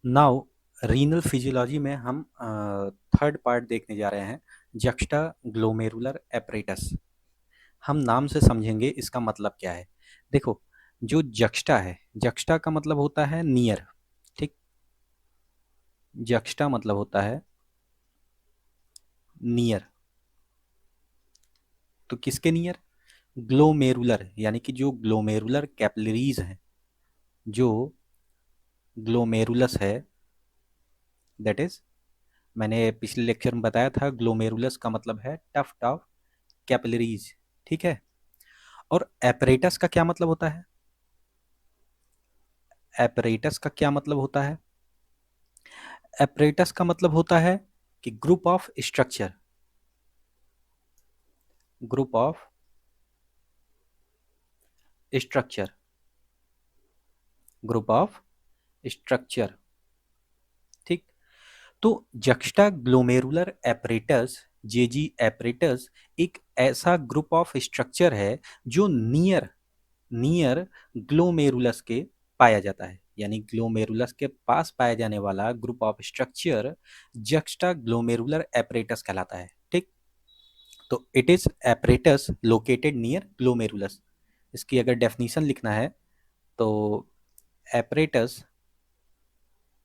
Now renal physiology में हम third part देखने जा रहे हैं, जक्स्टा ग्लोमेरुलर एपरेटस। हम नाम से समझेंगे इसका मतलब क्या है। देखो, जो जक्स्टा है, जक्स्टा का मतलब होता है नियर। ठीक, जक्स्टा मतलब होता है नियर। तो किसके नियर? ग्लोमेरुलर, यानी कि जो ग्लोमेरुलर कैपिलरीज हैं, जो ग्लोमेरुलस है, दैट इज, मैंने पिछले लेक्चर में बताया था ग्लोमेरुलस का मतलब है टफ्ट ऑफ कैपिलरीज। ठीक है। और एपरेटस का क्या मतलब होता है? एपरेटस का क्या मतलब होता है? एपरेटस का मतलब होता है कि group of structure, group of structure, group of structure. ठीक। तो जक्स्टा ग्लोमेरुलर एपरेटस, जेजी एपरेटस, एक ऐसा ग्रुप ऑफ स्ट्रक्चर है जो नियर नियर ग्लोमेरुलस के पाया जाता है, यानी ग्लोमेरुलस के पास पाया जाने वाला group of structure juxta glomerular apparatus कहलाता है। ठीक। तो it is apparatus located near glomerulus. इसकी अगर डेफिनेशन लिखना है तो apparatus,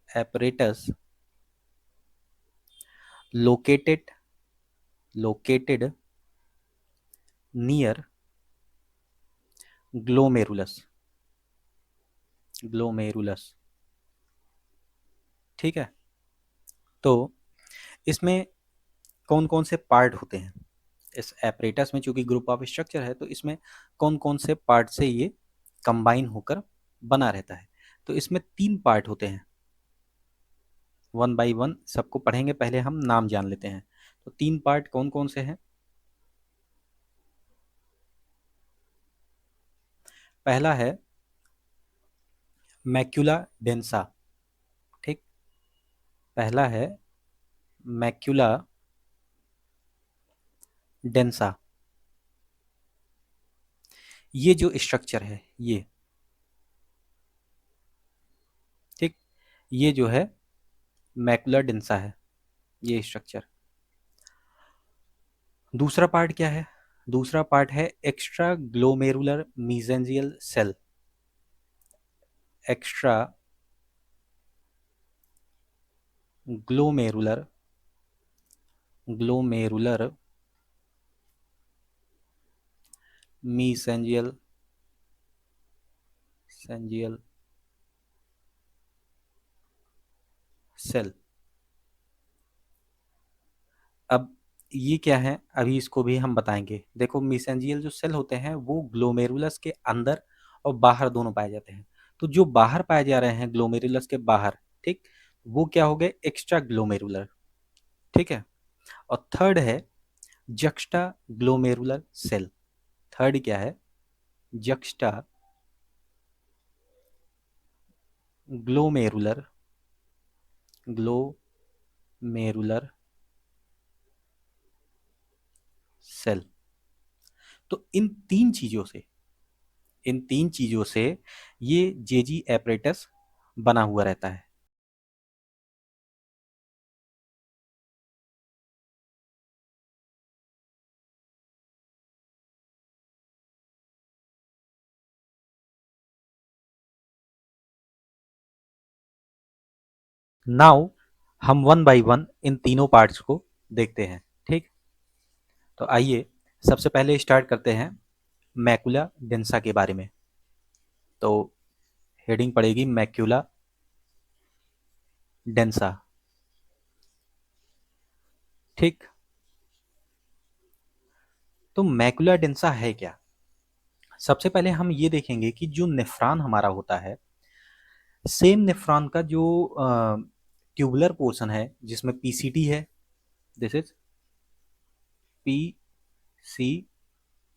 apparatus located, located near glomerulus, glomerulus. ठीक है। तो इसमें कौन कौन से पार्ट होते हैं इस एपरेटस में? चूंकि ग्रुप ऑफ स्ट्रक्चर है तो इसमें कौन कौन से पार्ट से ये कंबाइन होकर बना रहता है? तो इसमें तीन पार्ट होते हैं। वन बाय वन सबको पढ़ेंगे, पहले हम नाम जान लेते हैं। तो तीन पार्ट कौन कौन से हैं? पहला है मैक्यूला डेंसा। ठीक, पहला है मैक्यूला डेंसा। ये जो स्ट्रक्चर है ये, ठीक, ये जो है मैक्यूला डेंसा है, ये स्ट्रक्चर। दूसरा पार्ट क्या है? दूसरा पार्ट है extra glomerular mesangial cell. Extra glomerular, glomerular mesangial sangial cell. अब ये क्या है, अभी इसको भी हम बताएंगे। देखो, मीसेंजियल जो सेल होते हैं वो ग्लोमेरुलस के अंदर और बाहर दोनों पाए जाते हैं। तो जो बाहर पाए जा रहे हैं ग्लोमेरुलस के बाहर, ठीक, वो क्या हो गए? Extra glomerular. ठीक है। और थर्ड है जक्स्टा ग्लोमेरुलर सेल। थर्ड क्या है? Juxta glomerular, glomerular cell. तो इन तीन चीजों से, इन तीन चीजों से ये जेजी एपरेटस बना हुआ रहता है। नाउ हम वन बाय वन इन तीनों पार्ट्स को देखते हैं। ठीक। तो आइए सबसे पहले स्टार्ट करते हैं मैकुला डेंसा के बारे में। तो हेडिंग पड़ेगी मैक्यूला डेंसा। ठीक। तो मैकुला डेंसा है क्या? सबसे पहले हम ये देखेंगे कि जो नेफ्रॉन हमारा होता है, सेम नेफ्रॉन का जो ट्यूबुलर पोर्शन है जिसमें पीसीटी है, this is P C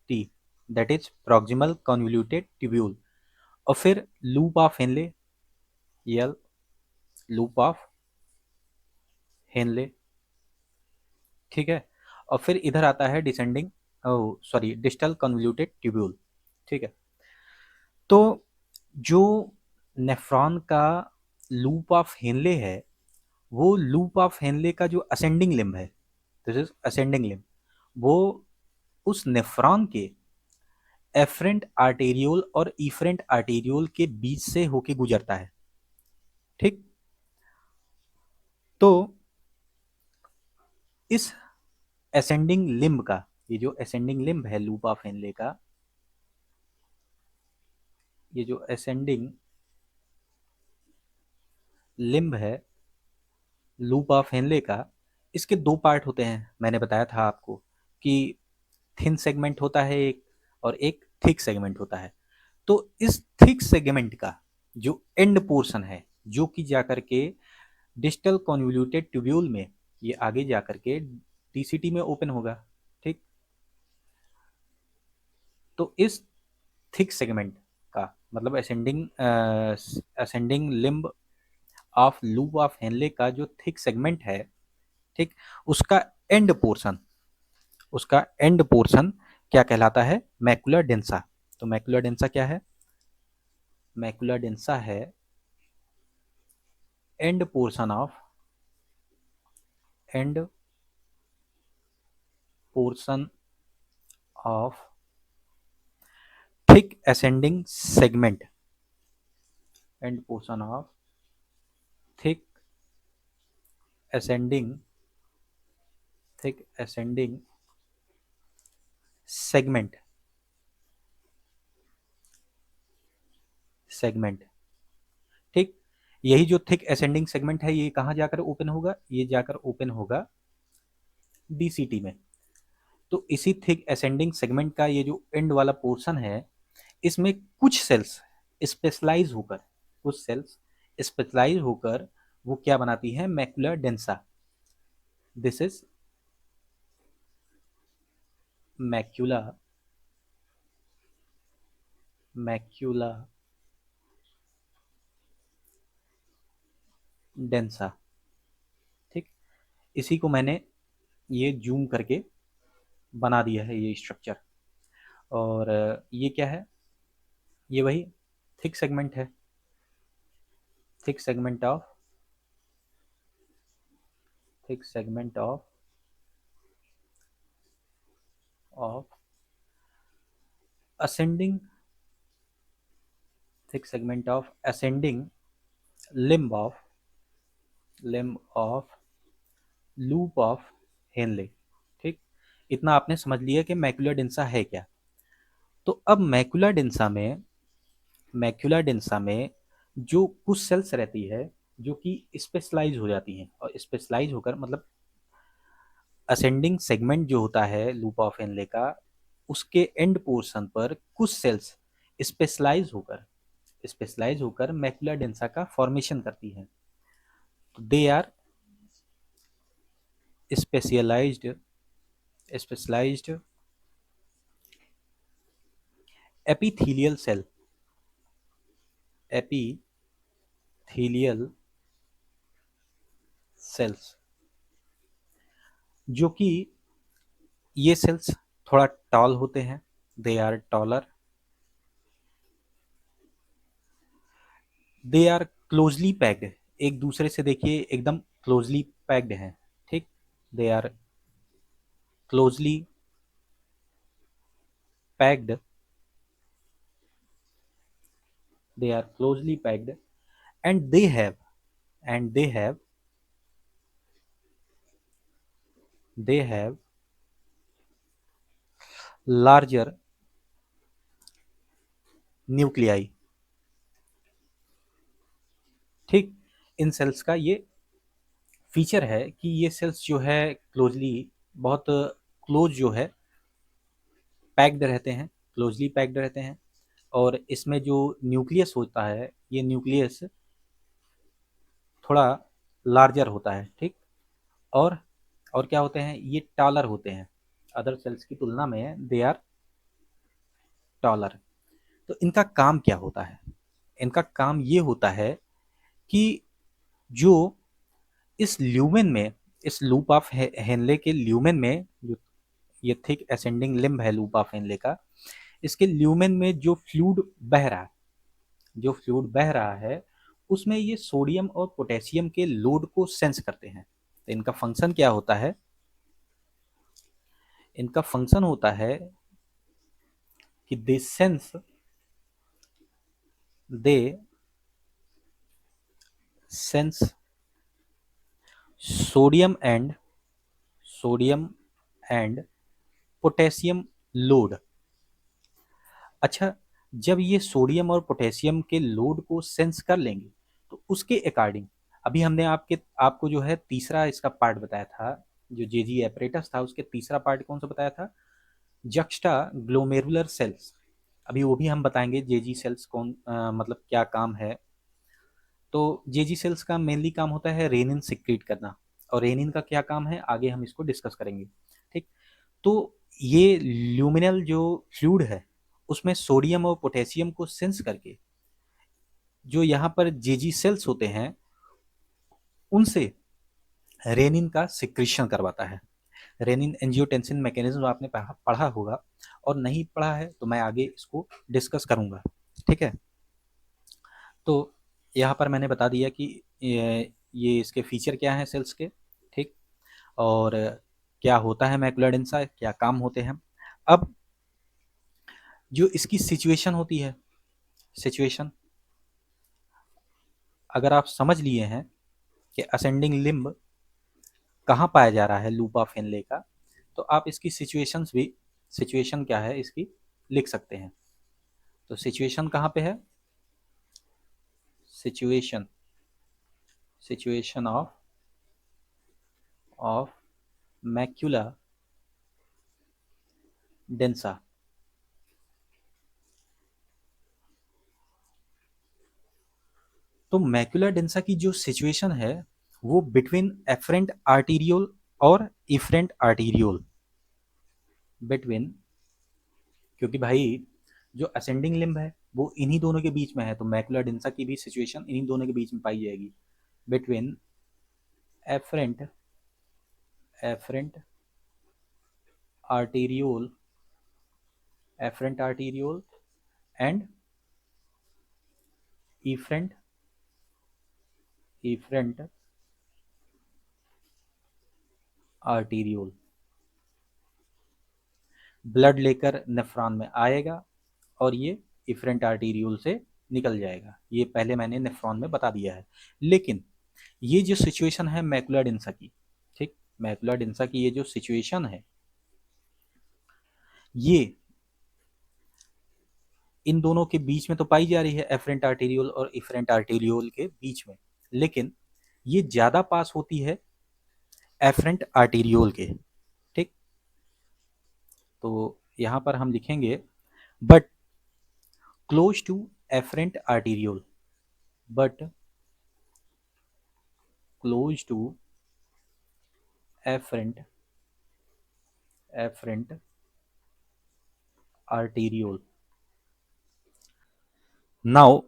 T, that is proximal convoluted tubule. और फिर लूप ऑफ हेनले, यल, लूप ऑफ हेनले। ठीक है। और फिर इधर आता है descending, sorry, distal convoluted tubule. ठीक है। तो जो नेफ्रॉन का लूप ऑफ हेनले है, वो लूप ऑफ हेनले का जो असेंडिंग लिम्ब है, दिस इज असेंडिंग लिम्ब, वो उस नेफ्रॉन के एफरेंट आर्टेरियोल और इफरेंट आर्टेरियोल के बीच से होके गुजरता है। ठीक, तो इस असेंडिंग लिम्ब का, ये जो असेंडिंग लिम्ब है लूप ऑफ हेनले का, ये जो असेंडिंग लिम्ब है लूप ऑफ हेनले का, इसके दो पार्ट होते हैं। मैंने बताया था आपको कि थिन सेगमेंट होता है एक, और एक थिक सेगमेंट होता है। तो इस थिक सेगमेंट का जो एंड पोर्शन है, जो कि जाकर के डिस्टल कॉन्वोल्यूटेड ट्यूब्यूल में, ये आगे जाकर के डीसीटी में ओपन होगा। ठीक, तो इस थिक सेगमेंट का मतलब ascending limb of loop of Henley का जो थिक सेगमेंट है, ठीक, उसका एंड पोर्शन, उसका एंड पोर्शन क्या कहलाता है? Macula densa. तो मैकुला डेंसा क्या है? मैकुला डेंसा है end portion of, end portion of thick ascending segment, end portion of thick ascending, thick ascending segment, segment. ठीक, यही जो थिक असेंडिंग सेगमेंट है, ये कहाँ जाकर ओपन होगा? ये जाकर ओपन होगा डीसीटी में। तो इसी थिक असेंडिंग सेगमेंट का ये जो एंड वाला पोर्शन है, इसमें कुछ सेल्स स्पेशलाइज होकर, कुछ सेल्स स्पेशलाइज होकर वो क्या बनाती है? Macular densa. This is macula, macula densa. ठीक, इसी को मैंने ये जूम करके बना दिया है ये स्ट्रक्चर। और ये क्या है? ये वही थिक सेगमेंट है, thick segment of, thick segment of ascending, thick segment of ascending limb of, limb of loop of Henle. ठीक, इतना आपने समझ लिया कि मैकुलर डेंसा है क्या। तो अब मैकुलर डेंसा में, मैकुलर डेंसा में जो कुछ सेल्स रहती है जो कि स्पेशलाइज हो जाती हैं, और स्पेशलाइज होकर मतलब असेंडिंग सेगमेंट जो होता है लूप ऑफ हेनले का, उसके एंड पोर्शन पर कुछ सेल्स स्पेशलाइज होकर, स्पेशलाइज होकर मैकुलर डेंसा का फॉर्मेशन करती हैं। तो they are specialised, specialised epithelial cell, epithelial cells, जो कि ये सेल्स थोड़ा टॉल होते हैं, they are taller, they are closely packed, एक दूसरे से देखिए एकदम क्लोजली पैक्ड हैं। ठीक, they are closely packed, they are closely packed, and they have, and they have larger nuclei। ठीक, इन सेल्स का ये फीचर है कि ये सेल्स जो है क्लोजली, बहुत क्लोज जो है पैक्ड रहते हैं, क्लोजली पैक्ड रहते हैं। और इसमें जो न्यूक्लियस होता है, ये न्यूक्लियस थोड़ा लार्जर होता है। ठीक, और और क्या होते हैं? ये टॉलर होते हैं, अदर सेल्स की तुलना में दे आर टॉलर। तो इनका काम क्या होता है? इनका काम ये होता है कि जो इस ल्यूमेन में, इस लूप ऑफ हेनले के ल्यूमेन में, जो ये थिक असेंडिंग लिम्ब है लूप ऑफ हेनले का, इसके ल्यूमेन में जो फ्लूइड बह रहा है, जो फ्लूइड बह रहा है, उसमें ये सोडियम और पोटेशियम के लोड को सेंस करते हैं। तो इनका फंक्शन क्या होता है? इनका फंक्शन होता है कि they sense sodium and sodium and potassium load. अच्छा, जब ये सोडियम और पोटेशियम के लोड को सेंस कर लेंगे तो उसके अकॉर्डिंग, अभी हमने आपको जो है तीसरा इसका पार्ट बताया था, जो जेजी एपरेटस था उसके तीसरा पार्ट कौन सा बताया था? Juxta glomerular cells. अभी वो भी हम बताएंगे जेजी सेल्स मतलब क्या काम है। तो जेजी सेल्स का मेनली काम होता है रेनिन सिक्रीट करना, और रेनिन का क्या काम है आगे हम इसको डिस्कस करेंगे। ठीक, तो ये ल्यूमिनल जो फ्लूइड है उसमें सोडियम और पोटेशियम को सेंस करके जो यहाँ पर जेजी सेल्स होते हैं उनसे रेनिन का सिक्रीशन करवाता है। रेनिन एंजियोटेंसिन मैकेनिज्म आपने पढ़ा होगा, और नहीं पढ़ा है तो मैं आगे इसको डिस्कस करूंगा। ठीक है, तो यहाँ पर मैंने बता दिया कि ये इसके फीचर क्या हैं सेल्स के। ठीक, और क्या होता है मैकुलर एडेंसा, क्या काम होते हैं। अब जो इसकी सिचुएशन होती है, सिचुएशन अगर आप समझ लिए हैं कि असेंडिंग लिम्ब कहाँ पाया जा रहा है लूपा फेनले का, तो आप इसकी सिचुएशंस भी, सिचुएशन क्या है इसकी, लिख सकते हैं। तो सिचुएशन कहाँ पे है? Situation, situation of macula densa. तो मैक्यूला डेंसा की जो सिचुएशन है वो बिटवीन एफरेंट आर्टीरियोल और इफरेंट आर्टीरियोल, बिटवीन, क्योंकि भाई जो असेंडिंग लिम्ब है वो इन्हीं दोनों के बीच में है, तो मैकुलर डेंसा की भी सिचुएशन इन्हीं दोनों के बीच में पाई जाएगी, between afferent afferent arteriole, afferent arteriole and efferent efferent arteriole. Blood लेकर नेफ्रॉन में आएगा और ये इफरेंट आर्टीरियोल से निकल जाएगा, ये पहले मैंने नेफ्रॉन में बता दिया है। लेकिन ये जो सिचुएशन है मैकुलर डेंसा की, ठीक, मैकुलर डेंसा की ये जो सिचुएशन है ये इन दोनों के बीच में तो पाई जा रही है, एफरेंट आर्टीरियोल और इफरेंट आर्टीरियोल के बीच में, लेकिन ये ज्यादा पास होती है एफरेंट आर्टीरियोल के। ठीक, तो यहां पर हम लिखेंगे but close to afferent arteriole, but close to afferent afferent arteriole. Now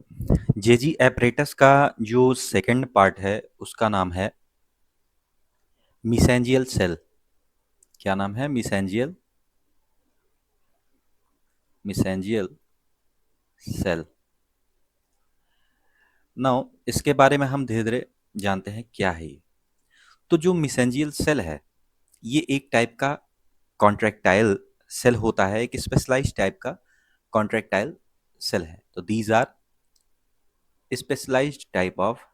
JG apparatus का जो सेकंड पार्ट है उसका नाम है मिसेंजियल सेल। क्या नाम है? मिसेंजियल, मिसेंजियल सेल। नाउ इसके बारे में हम धीरे धीरे जानते हैं क्या है ये। तो जो मिसेंजियल सेल है ये एक टाइप का कॉन्ट्रैक्टाइल सेल होता है, एक स्पेशलाइज्ड टाइप का कॉन्ट्रैक्टाइल सेल है। तो these are specialised type of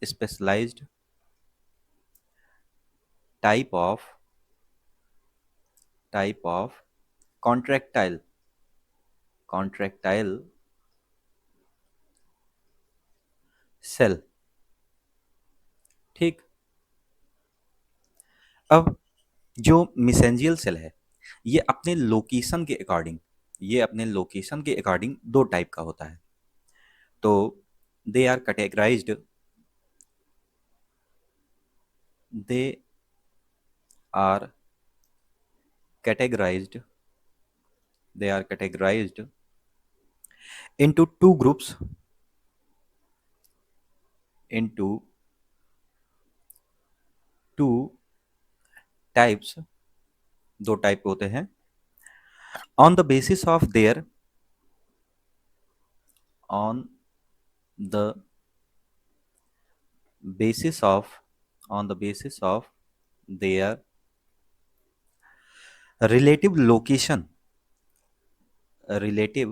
specialised type of contractile contractile cell. ठीक, अब जो मिसेंजियल सेल है ये अपने लोकेशन के अकॉर्डिंग, ये अपने लोकेशन के अकॉर्डिंग दो टाइप का होता है। तो they are categorised, they are categorized they are categorized into two groups, into two types, दो टाइप होते हैं, on the basis of their, on the basis of on the basis of their relative location, relative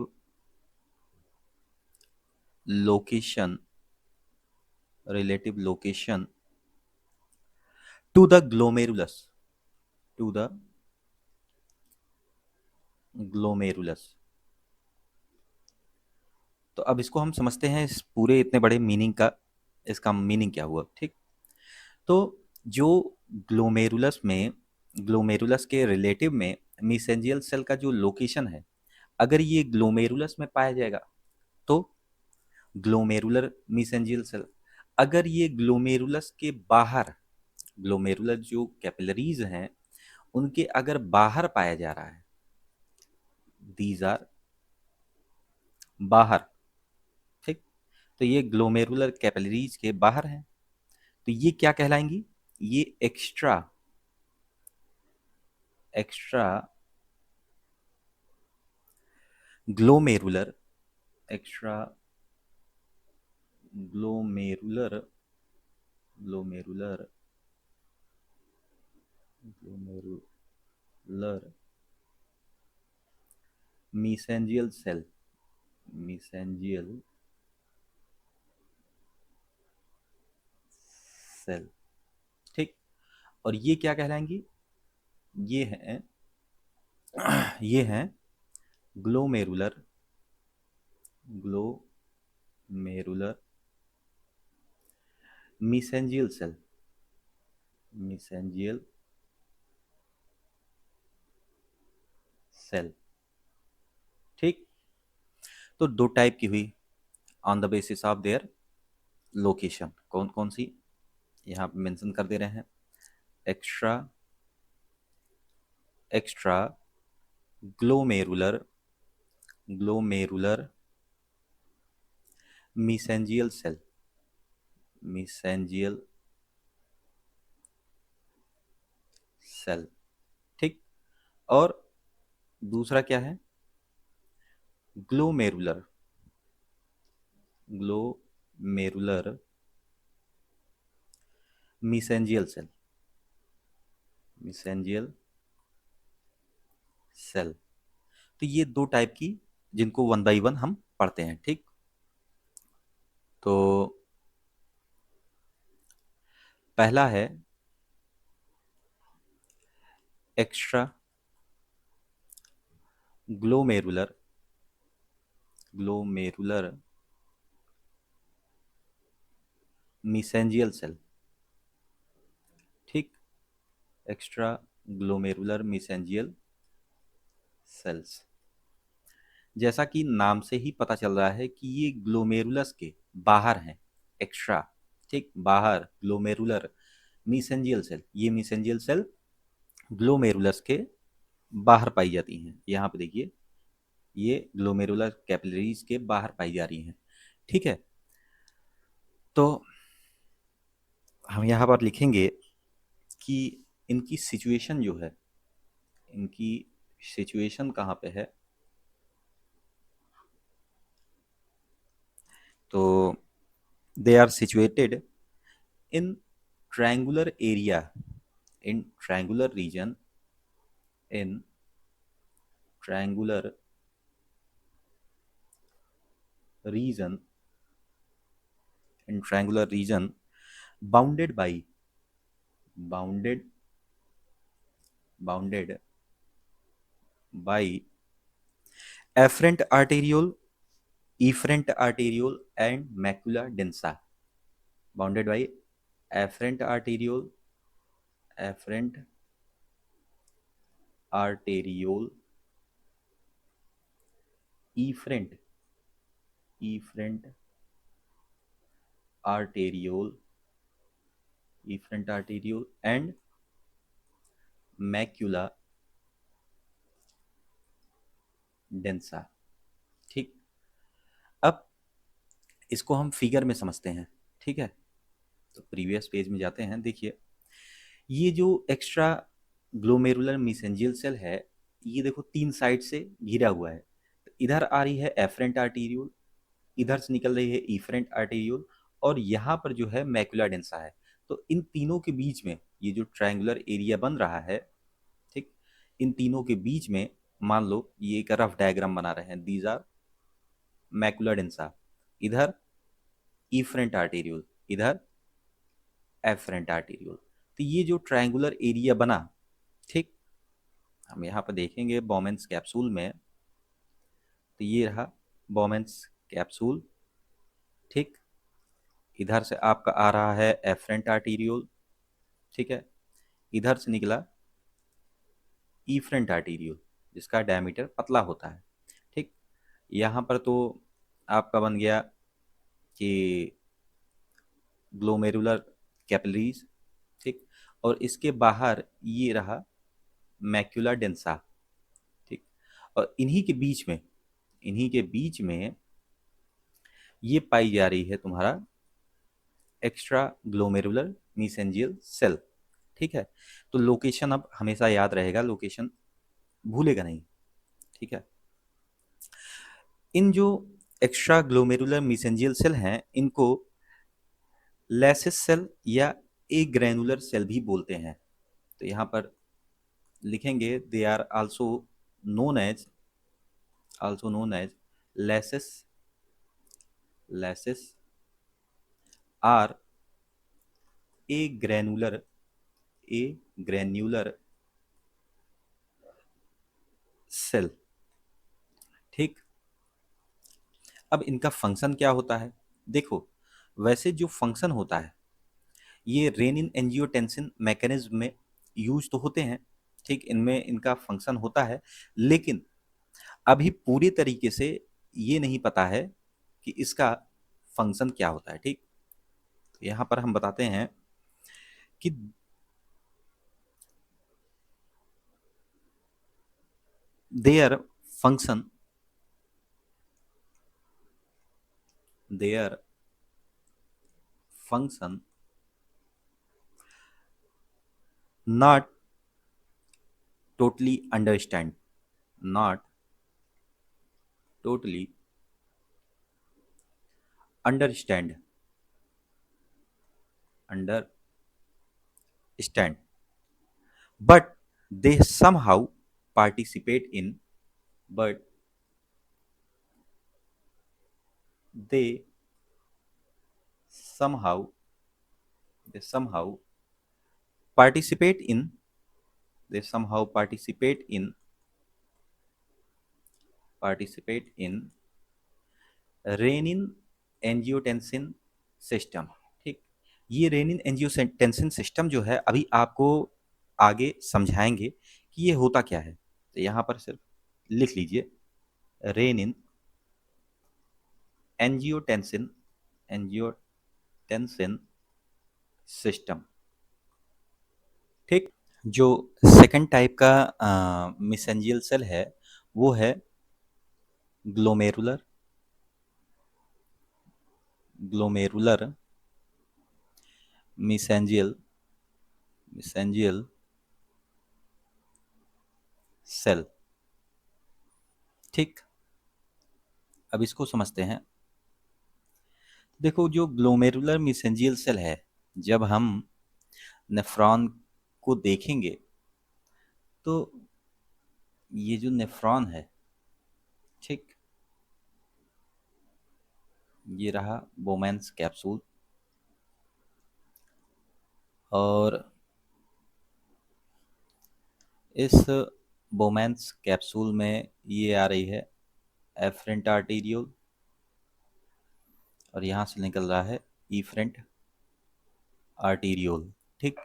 location, relative location to the glomerulus, to the glomerulus. तो अब इसको हम समझते हैं, इस पूरे इतने बड़े मीनिंग का इसका मीनिंग क्या हुआ, ठीक। तो जो ग्लोमेरुलस में, ग्लोमेरुलस के रिलेटिव में मीसेंजियल सेल का जो लोकेशन है, अगर ये ग्लोमेरुलस में पाया जाएगा तो ग्लोमेरुलर मीसेंजियल सेल। अगर ये ग्लोमेरुलस के बाहर, ग्लोमेरुलर जो कैपिलरीज हैं उनके अगर बाहर पाया जा रहा है, दीज आर बाहर, ठीक, तो ये ग्लोमेरुलर कैपिलरीज के बाहर है, तो ये क्या कहलाएंगी, ये extra extra glomerular, extra glomerular, glomerular, glomerular mesangial cell, mesangial cell, ठीक। और ये क्या कहलाएंगी, ये हैं ये हैं glomerular, glomerular mesangial cell, mesangial cell, ठीक। तो दो टाइप की हुई on the basis of their location, कौन कौन सी यहाँ पे मेंशन कर दे रहे हैं, extra extra glomerular, glomerular mesangial cell, mesangial cell, ठीक। और दूसरा क्या है, glomerular, glomerular mesangial cell, mesangial cell. तो ये दो टाइप की, जिनको वन बाई वन हम पढ़ते हैं, ठीक। तो पहला है extra glomerular, glomerular mesangial cell, ठीक, एक्स्ट्रा ग्लोमेरुलर मीसेंजियल सेल्स। जैसा कि नाम से ही पता चल रहा है कि ये ग्लोमेरुलस के बाहर हैं, एक्स्ट्रा, ठीक, बाहर ग्लोमेरुलर मीसेंजियल सेल, ये मीसेंजियल सेल ग्लोमेरुलस के बाहर पाई जाती हैं। यहाँ पे देखिए, ये ग्लोमेरुलर कैपिलरीज के बाहर पाई जा रही हैं, ठीक है। तो हम यहाँ पर लिखेंगे कि इनकी सिचुएशन जो है, इनकी सिचुएशन कहाँ पे है, तो they are situated in triangular area, in triangular region, in triangular region, in triangular region bounded by, bounded by afferent arteriole, efferent arteriole and macula densa, bounded by afferent arteriole, afferent arteriole, efferent, efferent arteriole, efferent arteriole and macula densa, ठीक। अब इसको हम figure में समझते हैं, ठीक है। तो प्रीवियस पेज में जाते हैं, देखिए ये जो एक्स्ट्रा ग्लोमेरुलर मीसेंजियल सेल है, ये देखो तीन साइड से घिरा हुआ है। तो इधर आ रही है एफरेंट आर्टीरियोल, इधर से निकल रही है इफरेंट आर्टीरियोल, और यहाँ पर जो है मैकुला डेंसा है। तो इन तीनों के बीच में ये जो ट्रायंगुलर एरिया बन रहा है, ठीक, इन तीनों के बीच में मान लो ये एक रफ डायग्राम बना रहे हैं, दीज आर मैकुला डेंसा, इधर इफरेंट आर्टेरियोल, इधर एफरेंट आर्टेरियोल। तो ये जो ट्रायंगुलर एरिया बना, ठीक, हम यहाँ पर देखेंगे बोमेंस कैप्सूल में, तो ये रहा बोमेंस कैप्सूल, ठीक, इधर से आपका आ रहा है एफरेंट आर्टेरियोल, ठीक है, इधर से निकला इफरेंट आर्टेरियोल जिसका डायमीटर पतला होता है, ठीक। यहाँ पर तो आपका बन गया कि ग्लोमेरुलर कैपिलरीज, ठीक, और इसके बाहर ये रहा मैक्यूला डेंसा, ठीक, और इन्हीं के बीच में ये पाई जा रही है तुम्हारा एक्स्ट्रा ग्लोमेरुलर मीसेंजियल सेल, ठीक है। तो लोकेशन अब हमेशा याद रहेगा, लोकेशन भूलेगा नहीं, ठीक है। इन जो एक्स्ट्रा ग्लोमेरुलर मीसेंजियल सेल हैं इनको लैसिस सेल या ए ग्रैनुलर सेल भी बोलते हैं। तो यहाँ पर लिखेंगे they are also known as lacis lacis are a granular cell, ठीक। अब इनका फंक्शन क्या होता है, देखो वैसे जो फंक्शन होता है ये रेनिन एंजियोटेंसिन मैकेनिज्म में यूज तो होते हैं, ठीक, इनमें इनका फंक्शन होता है, लेकिन अभी पूरी तरीके से ये नहीं पता है कि इसका फंक्शन क्या होता है, ठीक। तो यहाँ पर हम बताते हैं कि their function their function not totally understand not totally understand understand but they somehow participate in but they somehow they somehow participate in they somehow participate in renin angiotensin system, ठीक। ये रेनिन एंजियोटेंसिन सिस्टम जो है अभी आपको आगे समझाएंगे कि ये होता क्या है। तो यहाँ पर सिर्फ लिख लीजिए रेनिन एंजियोटेंसिन एंजियोटेंसिन सिस्टम, ठीक। जो सेकंड टाइप का मिसेंजियल सेल है वो है ग्लोमेरुलर ग्लोमेरुलर मिसेंजियल सेल, ठीक। अब इसको समझते हैं। देखो जो ग्लोमेरुलर मिसेंजियल सेल है, जब हम नेफ्रॉन को देखेंगे तो ये जो नेफ्रॉन है, ठीक, ये रहा बोमेंस कैप्सूल और इस बोमेंस कैप्सूल में ये आ रही है एफरेंट आर्टेरियोल और यहाँ से निकल रहा है इफरेंट आर्टेरियोल, ठीक।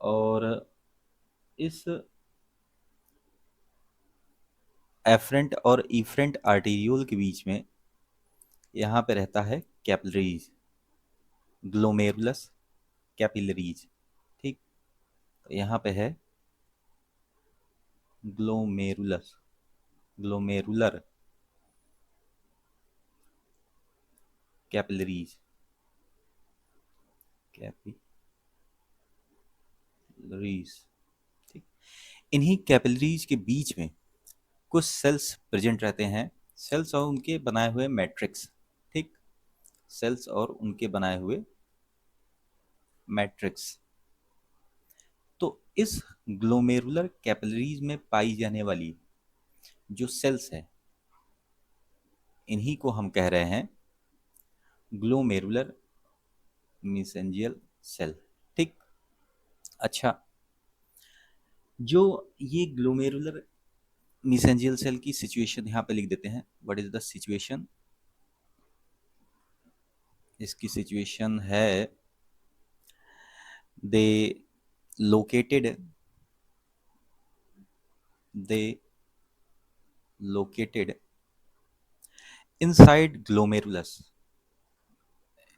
और इस एफरेंट और इफरेंट आर्टेरियोल के बीच में यहाँ पे रहता है कैपिलरीज, ग्लोमेरुलस कैपिलरीज, ठीक। तो यहाँ पे है ग्लोमेरुलर कैपिलरीज ठीक। इन्हीं कैपिलरीज के बीच में कुछ सेल्स प्रेजेंट रहते हैं, सेल्स और उनके बनाए हुए मैट्रिक्स, ठीक। सेल्स और उनके बनाए हुए मैट्रिक्स। तो इस ग्लोमेरुलर कैपिलरीज में पाई जाने वाली जो सेल्स है, इन्हीं को हम कह रहे हैं ग्लोमेरुलर मेसेंजियल सेल। ठीक। अच्छा, जो ये ग्लोमेरुलर मेसेंजियल सेल की सिचुएशन यहाँ पे लिख देते हैं। What is the situation? इसकी सिचुएशन है, दे located they located inside glomerulus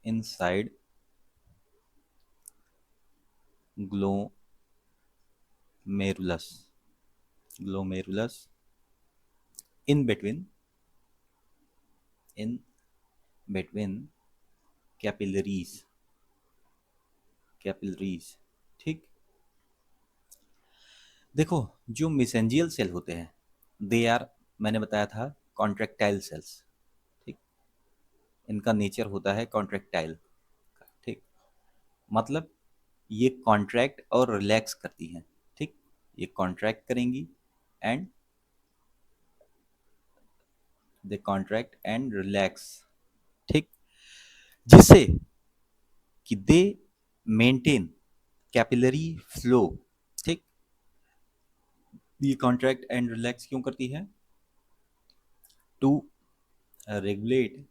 inside glomerulus glomerulus in between capillaries। ठीक। देखो, जो मेसेंजियल सेल होते हैं, दे आर, मैंने बताया था, कॉन्ट्रैक्टाइल सेल्स। ठीक। इनका नेचर होता है कॉन्ट्रैक्टाइल। ठीक। मतलब ये कॉन्ट्रैक्ट और रिलैक्स करती हैं। ठीक। ये कॉन्ट्रैक्ट करेंगी and they contract and relax. ठीक। जिससे कि दे मेंटेन कैपिलरी फ्लो। ठीक। ये कॉन्ट्रैक्ट एंड रिलैक्स क्यों करती है? To regulate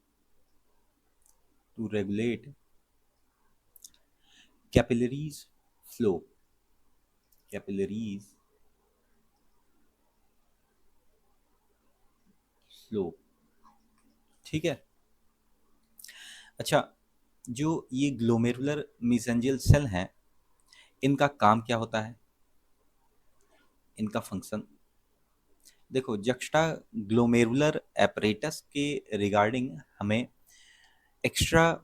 capillaries flow capillaries flow. ठीक है। अच्छा, जो ये ग्लोमेरुलर मेसेंजियल सेल हैं, इनका काम क्या होता है? इनका फंक्शन देखो, जक्स्टा ग्लोमेरुलर एपरेटस के रिगार्डिंग हमें एक्स्ट्रा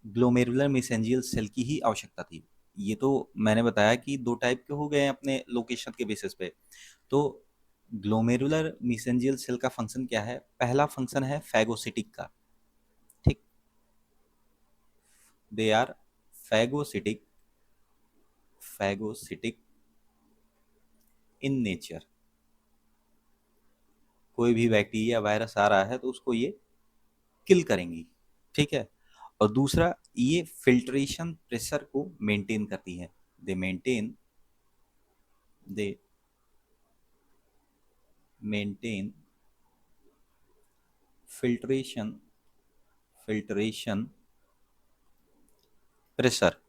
ग्लोमेरुलर मेसेंजियल सेल की ही आवश्यकता थी। ये तो मैंने बताया कि दो टाइप के हो गए हैं अपने लोकेशन के बेसिस पे। तो ग्लोमेरुलर मेसेंजियल सेल का फंक्शन क्या है? पहला फंक्शन है फैगोसिटिक का। ठीक। They are phagocytic phagocytic in nature. कोई भी बैक्टीरिया वायरस आ रहा है तो उसको ये किल करेंगी। ठीक है। और दूसरा, ये फिल्ट्रेशन प्रेशर को मेंटेन करती है। दे मेंटेन फिल्ट्रेशन प्रेशर।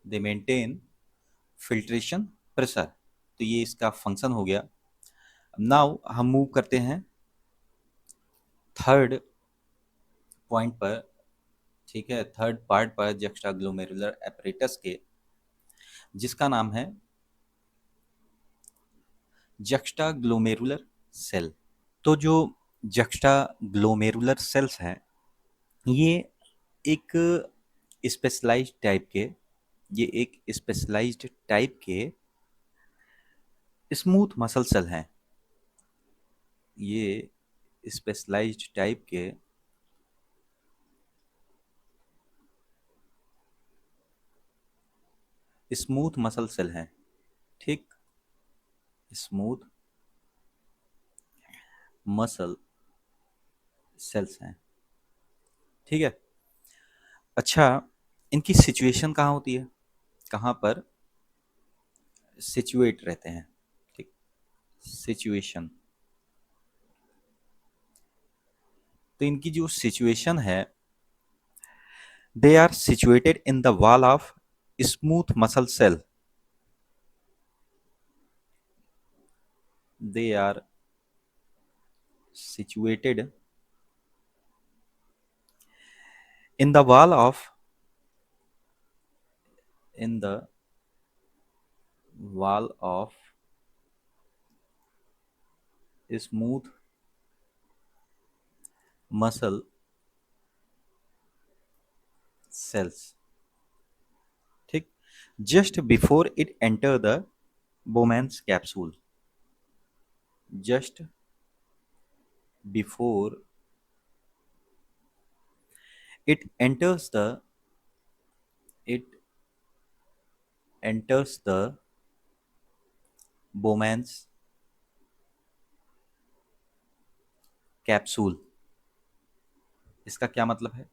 दे मेंटेन फिल्ट्रेशन प्रेशर। तो ये इसका फंक्शन हो गया। नाउ हम मूव करते हैं थर्ड पॉइंट पर। ठीक है, थर्ड पार्ट पर जक्स्टा ग्लोमेरुलर एपरेटस के, जिसका नाम है जक्स्टा ग्लोमेरुलर सेल। तो जो जक्स्टा ग्लोमेरुलर सेल्स हैं, ये एक स्पेशलाइज्ड टाइप के ये एक स्पेशलाइज्ड टाइप के स्मूथ मसल सेल हैं। ये स्पेशलाइज्ड टाइप के स्मूथ मसल सेल हैं। ठीक। स्मूथ मसल सेल्स हैं। ठीक है। अच्छा, इनकी सिचुएशन कहाँ होती है? कहाँ पर सिचुएट रहते हैं? ठीक। सिचुएशन। तो इनकी जो सिचुएशन है, they are situated in the wall of smooth muscle cell. They are situated in the wall of in the wall of smooth muscle cells। ठीक। just before it enter the Bowman's capsule। just before it it enters the Bowman's capsule. इसका क्या मतलब है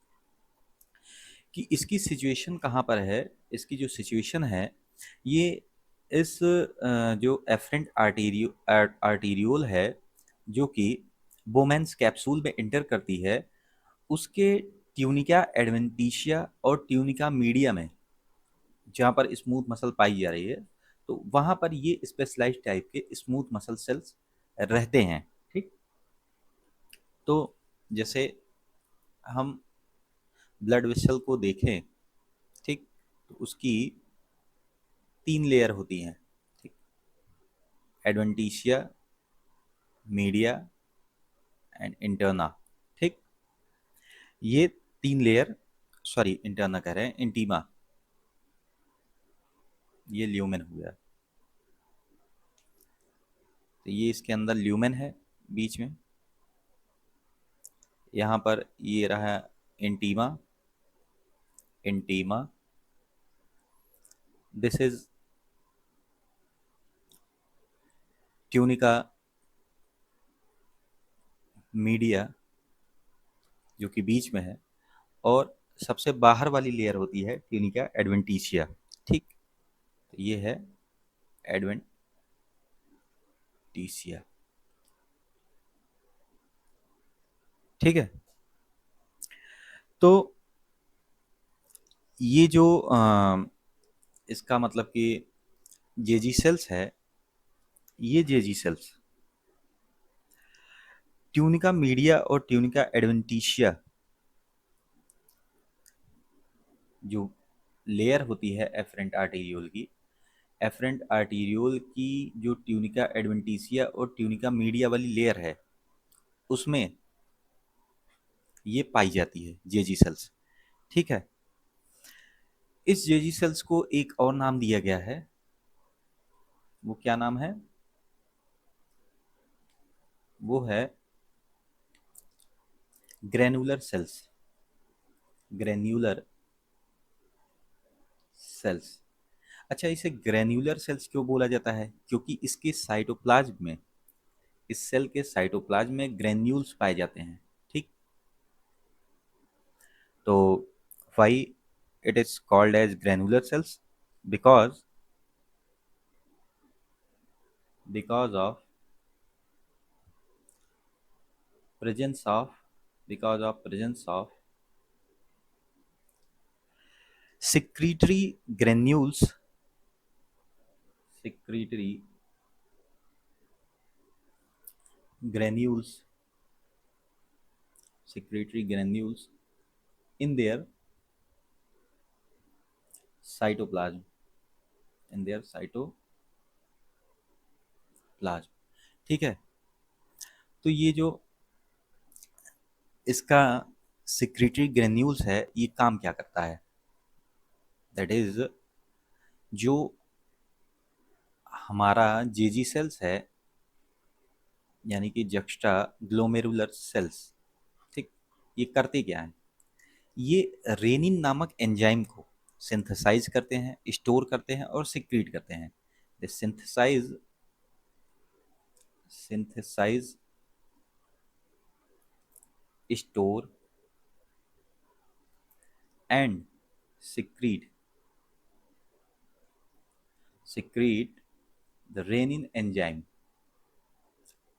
कि इसकी situation कहाँ पर है। इसकी जो सिचुएशन है ये इस जो एफरेंट आर्टीरियोल है जो कि बोमेंस कैप्सूल में इंटर करती है, उसके ट्यूनिका एडवेंटिशिया और ट्यूनिका मीडिया में जहाँ पर स्मूथ मसल पाई जा रही है, तो वहाँ पर ये स्पेशलाइज्ड टाइप के स्मूथ मसल सेल्स रहते हैं। ठीक। तो जैसे हम ब्लड वेसल को देखें, ठीक, तो उसकी 3 लेयर होती हैं। ठीक। Adventitia, media and interna. ठीक। ये 3 लेयर, सॉरी इंटरना कह रहे हैं, इंटीमा, ये ल्यूमेन हो गया। तो ये इसके अंदर ल्यूमेन है बीच में, यहाँ पर ये रहा intima. Intima, this is tunica media जो कि बीच में है, और सबसे बाहर वाली लेयर होती है ट्यूनिका एडवेंटिशिया। ठीक। तो ये है एडवेंटिशिया। ठीक है। तो ये जो इसका मतलब कि जेजी सेल्स है, ये जेजी सेल्स ट्यूनिका मीडिया और ट्यूनिका एडवेंटिशिया जो लेयर होती है एफरेंट आर्टीरियोल की, एफरेंट आर्टीरियोल की जो ट्यूनिका एडवेंटिशिया और ट्यूनिका मीडिया वाली लेयर है, उसमें ये पाई जाती है जेजी सेल्स। ठीक है। इस जेजी सेल्स को एक और नाम दिया गया है, वो क्या नाम है? वो है ग्रेनुलर सेल्स। Granular sales. अच्छा, इसे ग्रेन्यूलर सेल्स क्यों बोला जाता है? क्योंकि इसके साइटोप्लाज्म में, इस सेल के साइटोप्लाज्म में ग्रेन्यूल्स पाए जाते हैं। ठीक। तो why it is called as granular cells? Because because of presence of because of presence of secretory granules, secretory granules, secretory granules in their cytoplasm, in their cytoplasm। ठीक है। तो ये जो इसका secretory granules है, ये काम क्या करता है? दैट इज जो हमारा जेजी सेल्स है, यानी कि जक्स्टा ग्लोमेरुलर सेल्स, ठीक, ये करते क्या है? ये रेनिन नामक एंजाइम को सिंथेसाइज करते हैं, स्टोर करते हैं और सिक्रीट करते हैं। They synthesize, store and secrete secrete the renin enzyme.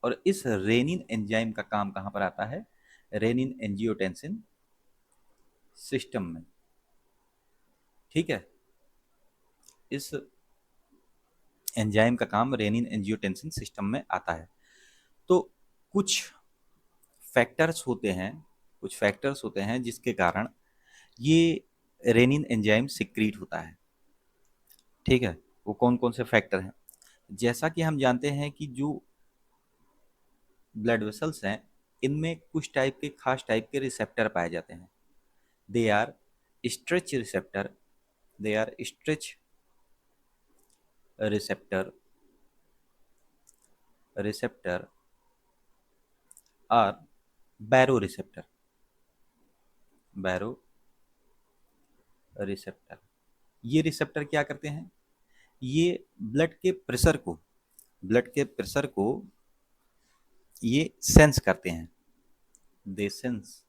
और इस रेनिन एंजाइम का काम कहाँ पर आता है? रेनिन एंजियोटेंसिन सिस्टम में। ठीक है। इस एंजाइम का काम रेनिन एंजियोटेंसिन सिस्टम में आता है। तो कुछ फैक्टर्स होते हैं, कुछ फैक्टर्स होते हैं जिसके कारण ये रेनिन एंजाइम सिक्रीट होता है। ठीक है। वो कौन कौन से फैक्टर हैं? जैसा कि हम जानते हैं कि जो ब्लड वेसल्स हैं, इनमें कुछ टाइप के, खास टाइप के रिसेप्टर पाए जाते हैं। They are stretch receptor, they are stretch receptor, receptor और बैरो रिसेप्टर। Baroreceptor. ये रिसेप्टर क्या करते हैं, ये ब्लड के प्रेशर को ये सेंस करते हैं। दे सेंस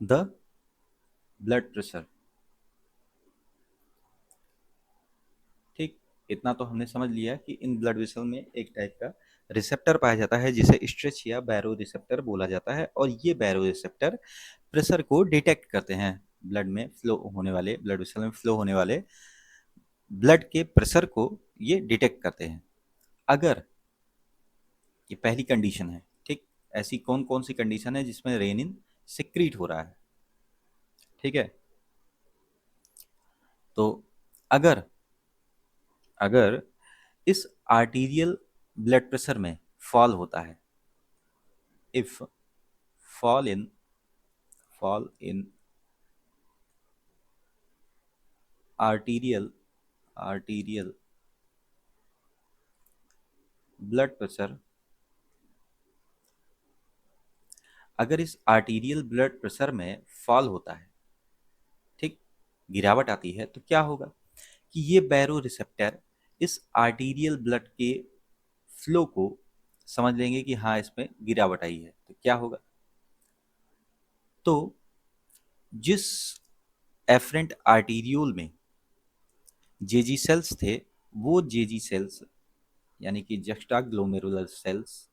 द ब्लड प्रेशर। ठीक, इतना तो हमने समझ लिया कि इन ब्लड वेसल में एक टाइप का रिसेप्टर पाया जाता है जिसे स्ट्रेच या बैरो रिसेप्टर बोला जाता है, और ये बैरो रिसेप्टर प्रेशर को डिटेक्ट करते हैं। ब्लड वेसल में फ्लो होने वाले ब्लड के प्रेशर को ये डिटेक्ट करते हैं। अगर, ये पहली कंडीशन है, ठीक, ऐसी कौन कौन सी कंडीशन है जिसमें रेनिन सिक्रीट हो रहा है, ठीक है। तो अगर अगर इस आर्टीरियल ब्लड प्रेशर में फॉल होता है, if fall in fall in arterial blood pressure, अगर इस आर्टीरियल ब्लड प्रेशर में फॉल होता है, ठीक, गिरावट आती है, तो क्या होगा कि ये बैरो रिसेप्टर इस आर्टीरियल ब्लड के फ्लो को समझ लेंगे कि हाँ इसमें गिरावट आई है, तो क्या होगा, तो जिस एफरेंट आर्टीरियोल में जेजी सेल्स थे, वो जेजी सेल्स यानी कि जस्टाग्लोमेरुलर सेल्स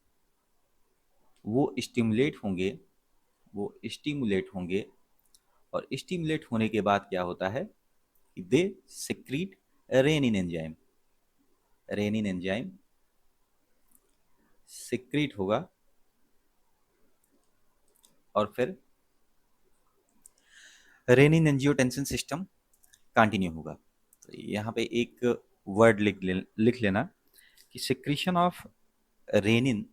वो स्टिमुलेट होंगे, और स्टिमुलेट होने के बाद क्या होता है कि they secrete renin enzyme secrete होगा, और फिर रेनिन एंजियोटेंसिन सिस्टम कंटिन्यू होगा। तो यहाँ पे एक वर्ड लिख लेना कि secretion of renin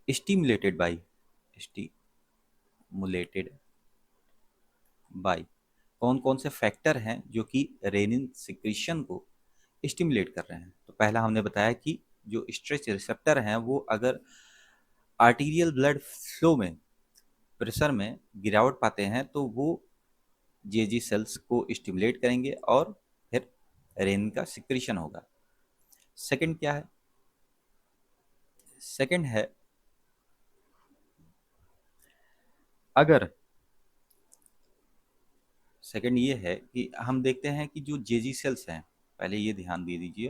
stimulated by कौन कौन से फैक्टर हैं जो कि रेनिन सिक्रीशन को स्टिमुलेट कर रहे हैं। तो पहला हमने बताया कि जो स्ट्रेच रिसेप्टर हैं वो अगर आर्टीरियल ब्लड फ्लो में प्रेशर में गिरावट पाते हैं तो वो जेजी सेल्स को स्टिमुलेट करेंगे और फिर रेनिन का सिक्रीशन होगा। सेकंड क्या है, सेकंड है अगर सेकंड ये है कि हम देखते हैं कि जो जेजी सेल्स हैं, पहले ये ध्यान दे दीजिए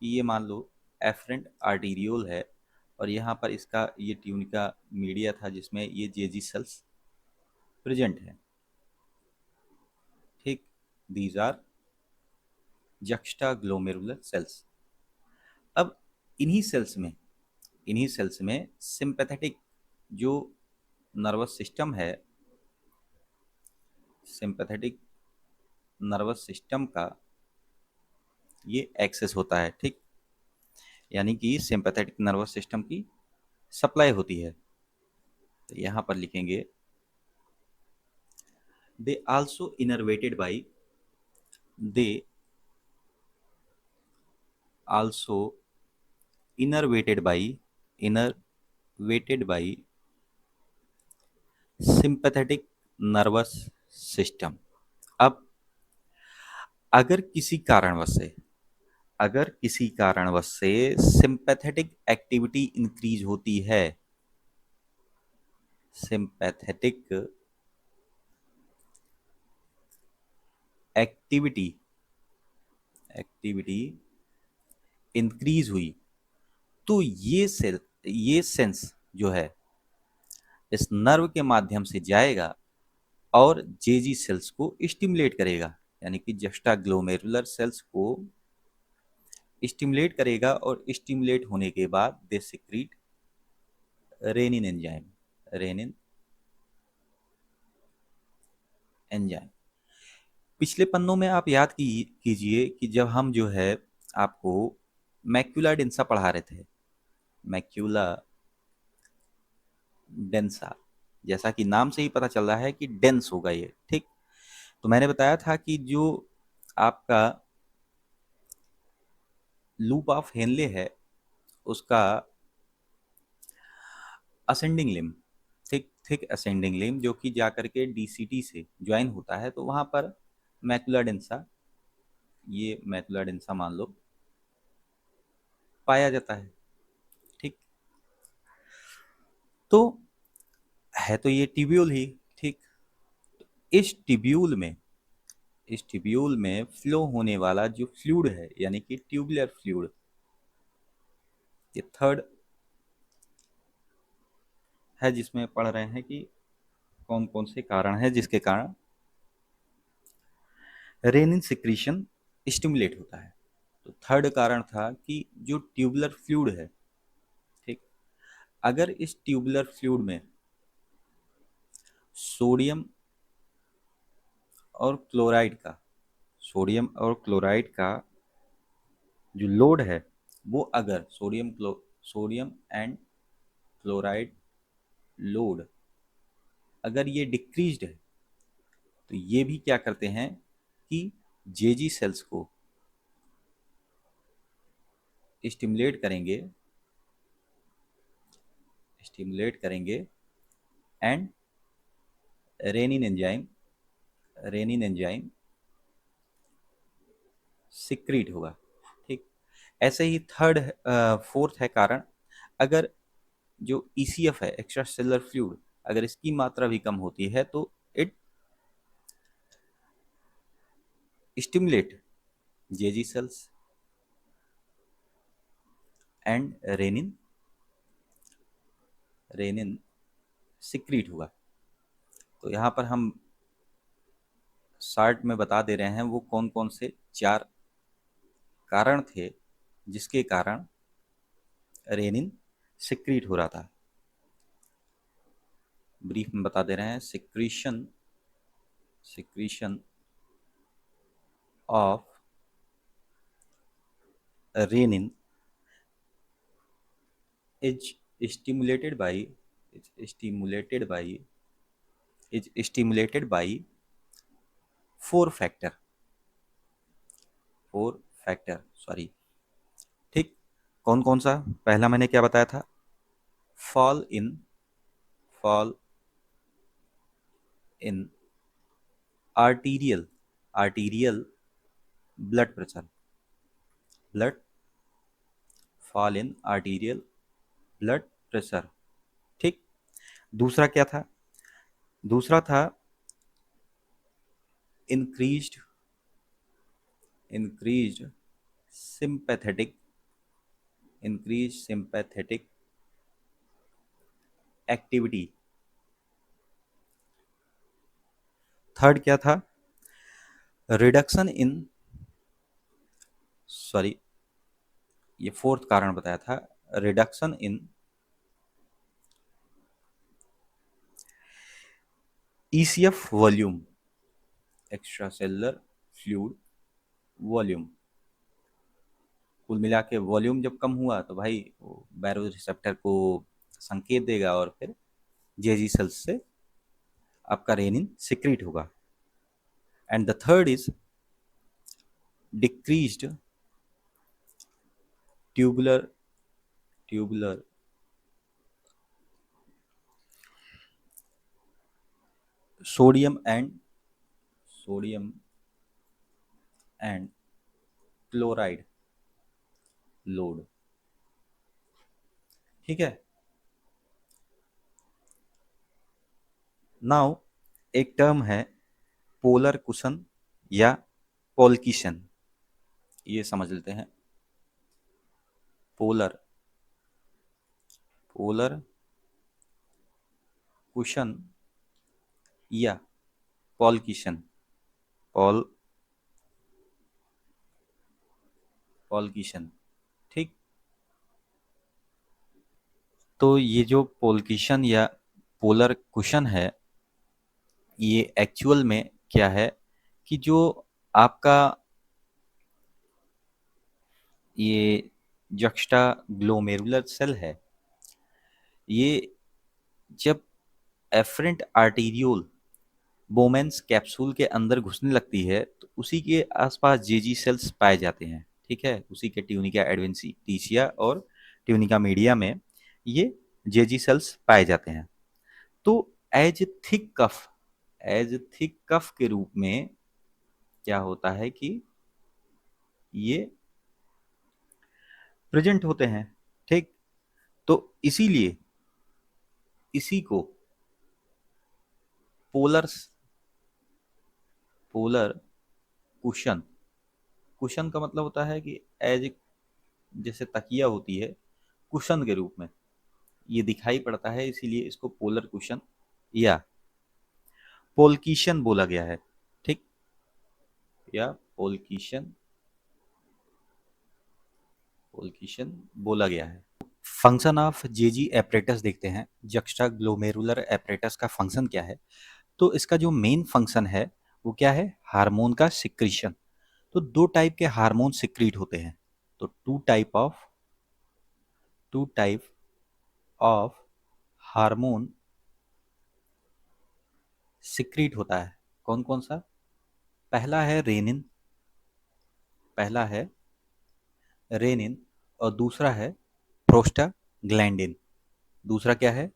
कि ये मान लो एफरेंट आर्टीरियोल है, और यहाँ पर इसका ये ट्यूनिका मीडिया था जिसमें ये जेजी सेल्स प्रेजेंट है, ठीक, दीज आर जक्स्टाग्लोमेरुलर सेल्स। अब इन्हीं सेल्स में सिंपैथेटिक जो नर्वस सिस्टम है, सिंपैथेटिक नर्वस सिस्टम का ये एक्सेस होता है, ठीक, यानी कि सिंपैथेटिक नर्वस सिस्टम की सप्लाई होती है। तो यहाँ पर लिखेंगे they also they also innervated by sympathetic nervous system. अब अगर किसी कारणवश से सिंपैथेटिक एक्टिविटी इंक्रीज होती है, सिंपैथेटिक एक्टिविटी इंक्रीज हुई, तो ये सेंस जो है इस नर्व के माध्यम से जाएगा और जेजी सेल्स को स्टिमुलेट करेगा, यानी कि जस्टाग्लोमेरुलर सेल्स को स्टिमुलेट करेगा, और स्टिमुलेट होने के बाद दे सिक्रीट रेनिन एंजाइम। पिछले पन्नों में आप याद कीजिए कि जब हम जो है आपको मैक्यूला डेंसा पढ़ा रहे थे, मैक्यूला डेंसा, जैसा कि नाम से ही पता चल रहा है कि डेंस होगा ये, ठीक, तो मैंने बताया था कि जो आपका लूप ऑफ हेनले है उसका ascending limb, thick thick ascending limb, जो कि जा करके डीसीटी से ज्वाइन होता है, तो वहाँ पर मैकुला डेंसा, ये मैकुला डेंसा मान लो, पाया जाता है। ठीक, तो है तो ये ट्यूब्यूल ही। ठीक, इस ट्यूब्यूल में इस ट्यूब्यूल में फ्लो होने वाला जो फ्लूइड है, यानी कि ट्यूबुलर फ्लूइड, ये थर्ड है जिसमें पढ़ रहे हैं कि कौन कौन से कारण है जिसके कारण रेनिन सिक्रीशन स्टिमुलेट होता है। तो थर्ड कारण था कि जो ट्यूबुलर फ्लूइड है, ठीक, अगर इस ट्यूबुलर फ्लूइड में सोडियम और क्लोराइड का सोडियम और क्लोराइड का जो लोड है, वो अगर सोडियम एंड क्लोराइड लोड अगर ये डिक्रीज्ड है, तो ये भी क्या करते हैं कि जेजी सेल्स को स्टिमुलेट करेंगे and renin enzyme renin enzyme secrete होगा। ठीक, ऐसे ही फोर्थ है कारण, अगर जो ईसीएफ है, एक्स्ट्रा सेलुलर फ्लूइड, अगर इसकी मात्रा भी कम होती है तो it stimulate JG cells and renin secrete होगा। तो यहाँ पर हम शार्ट में बता दे रहे हैं वो कौन कौन से 4 कारण थे जिसके कारण रेनिन सिक्रीट हो रहा था। ब्रीफ में बता दे रहे हैं, secretion of renin is stimulated by is stimulated by is stimulated by 4 factor 4 factor, sorry. ठीक, कौन कौन सा? पहला मैंने क्या बताया था? Fall in fall in arterial arterial blood pressure blood fall in arterial blood pressure. ठीक, दूसरा क्या था? दूसरा था increased increased sympathetic activity. Third क्या था? रिडक्शन इन सॉरी ये फोर्थ कारण बताया था, reduction in ECF volume, extra cellular fluid volume. कुल मिला के वॉल्यूम जब कम हुआ तो भाई वो बैरो रिसेप्टर को संकेत देगा और फिर जेजी सेल्स से आपका रेनिन सिक्रीट होगा। And the third is decreased tubular sodium and chloride load. ठीक है, नाउ एक टर्म है पोलर कुशन या पोलकिशन, ये समझ लेते हैं। पोलर पोलर कुशन या पॉलकिशन पॉलकिशन। ठीक, तो ये जो पोलकिशन या पोलर कुशन है, ये एक्चुअल में क्या है कि जो आपका ये जक्स्टा ग्लोमेरुलर सेल है, ये जब एफरेंट आर्टीरियोल बोमेन्स कैप्सूल के अंदर घुसने लगती है तो उसी के आसपास जेजी सेल्स पाए जाते हैं। ठीक है, उसी के ट्यूनिका एडवेंटिशिया और ट्यूनिका मीडिया में ये जेजी सेल्स पाए जाते हैं। तो एज थिक कफ के रूप में क्या होता है कि ये प्रेजेंट होते हैं। ठीक, तो इसीलिए इसी को पोलर पोलर कुशन, कुशन का मतलब होता है कि एज जैसे तकिया होती है कुशन के रूप में ये दिखाई पड़ता है, इसीलिए इसको पोलर कुशन या पोलकीशन बोला गया है। ठीक, या पोलकीशन पोलकीशन बोला गया है। फंक्शन ऑफ जेजी एपरेटस देखते हैं, जक्स्टा ग्लोमेरुलर एपरेटस का फंक्शन क्या है। तो इसका जो मेन फंक्शन है वो क्या है, हार्मोन का सिक्रीशन। तो दो टाइप के हार्मोन सिक्रीट होते हैं। तो two type of hormone secrete होता है। कौन कौन सा? पहला है रेनिन, पहला है रेनिन और दूसरा है प्रोस्टाग्लैंडिन। दूसरा क्या है?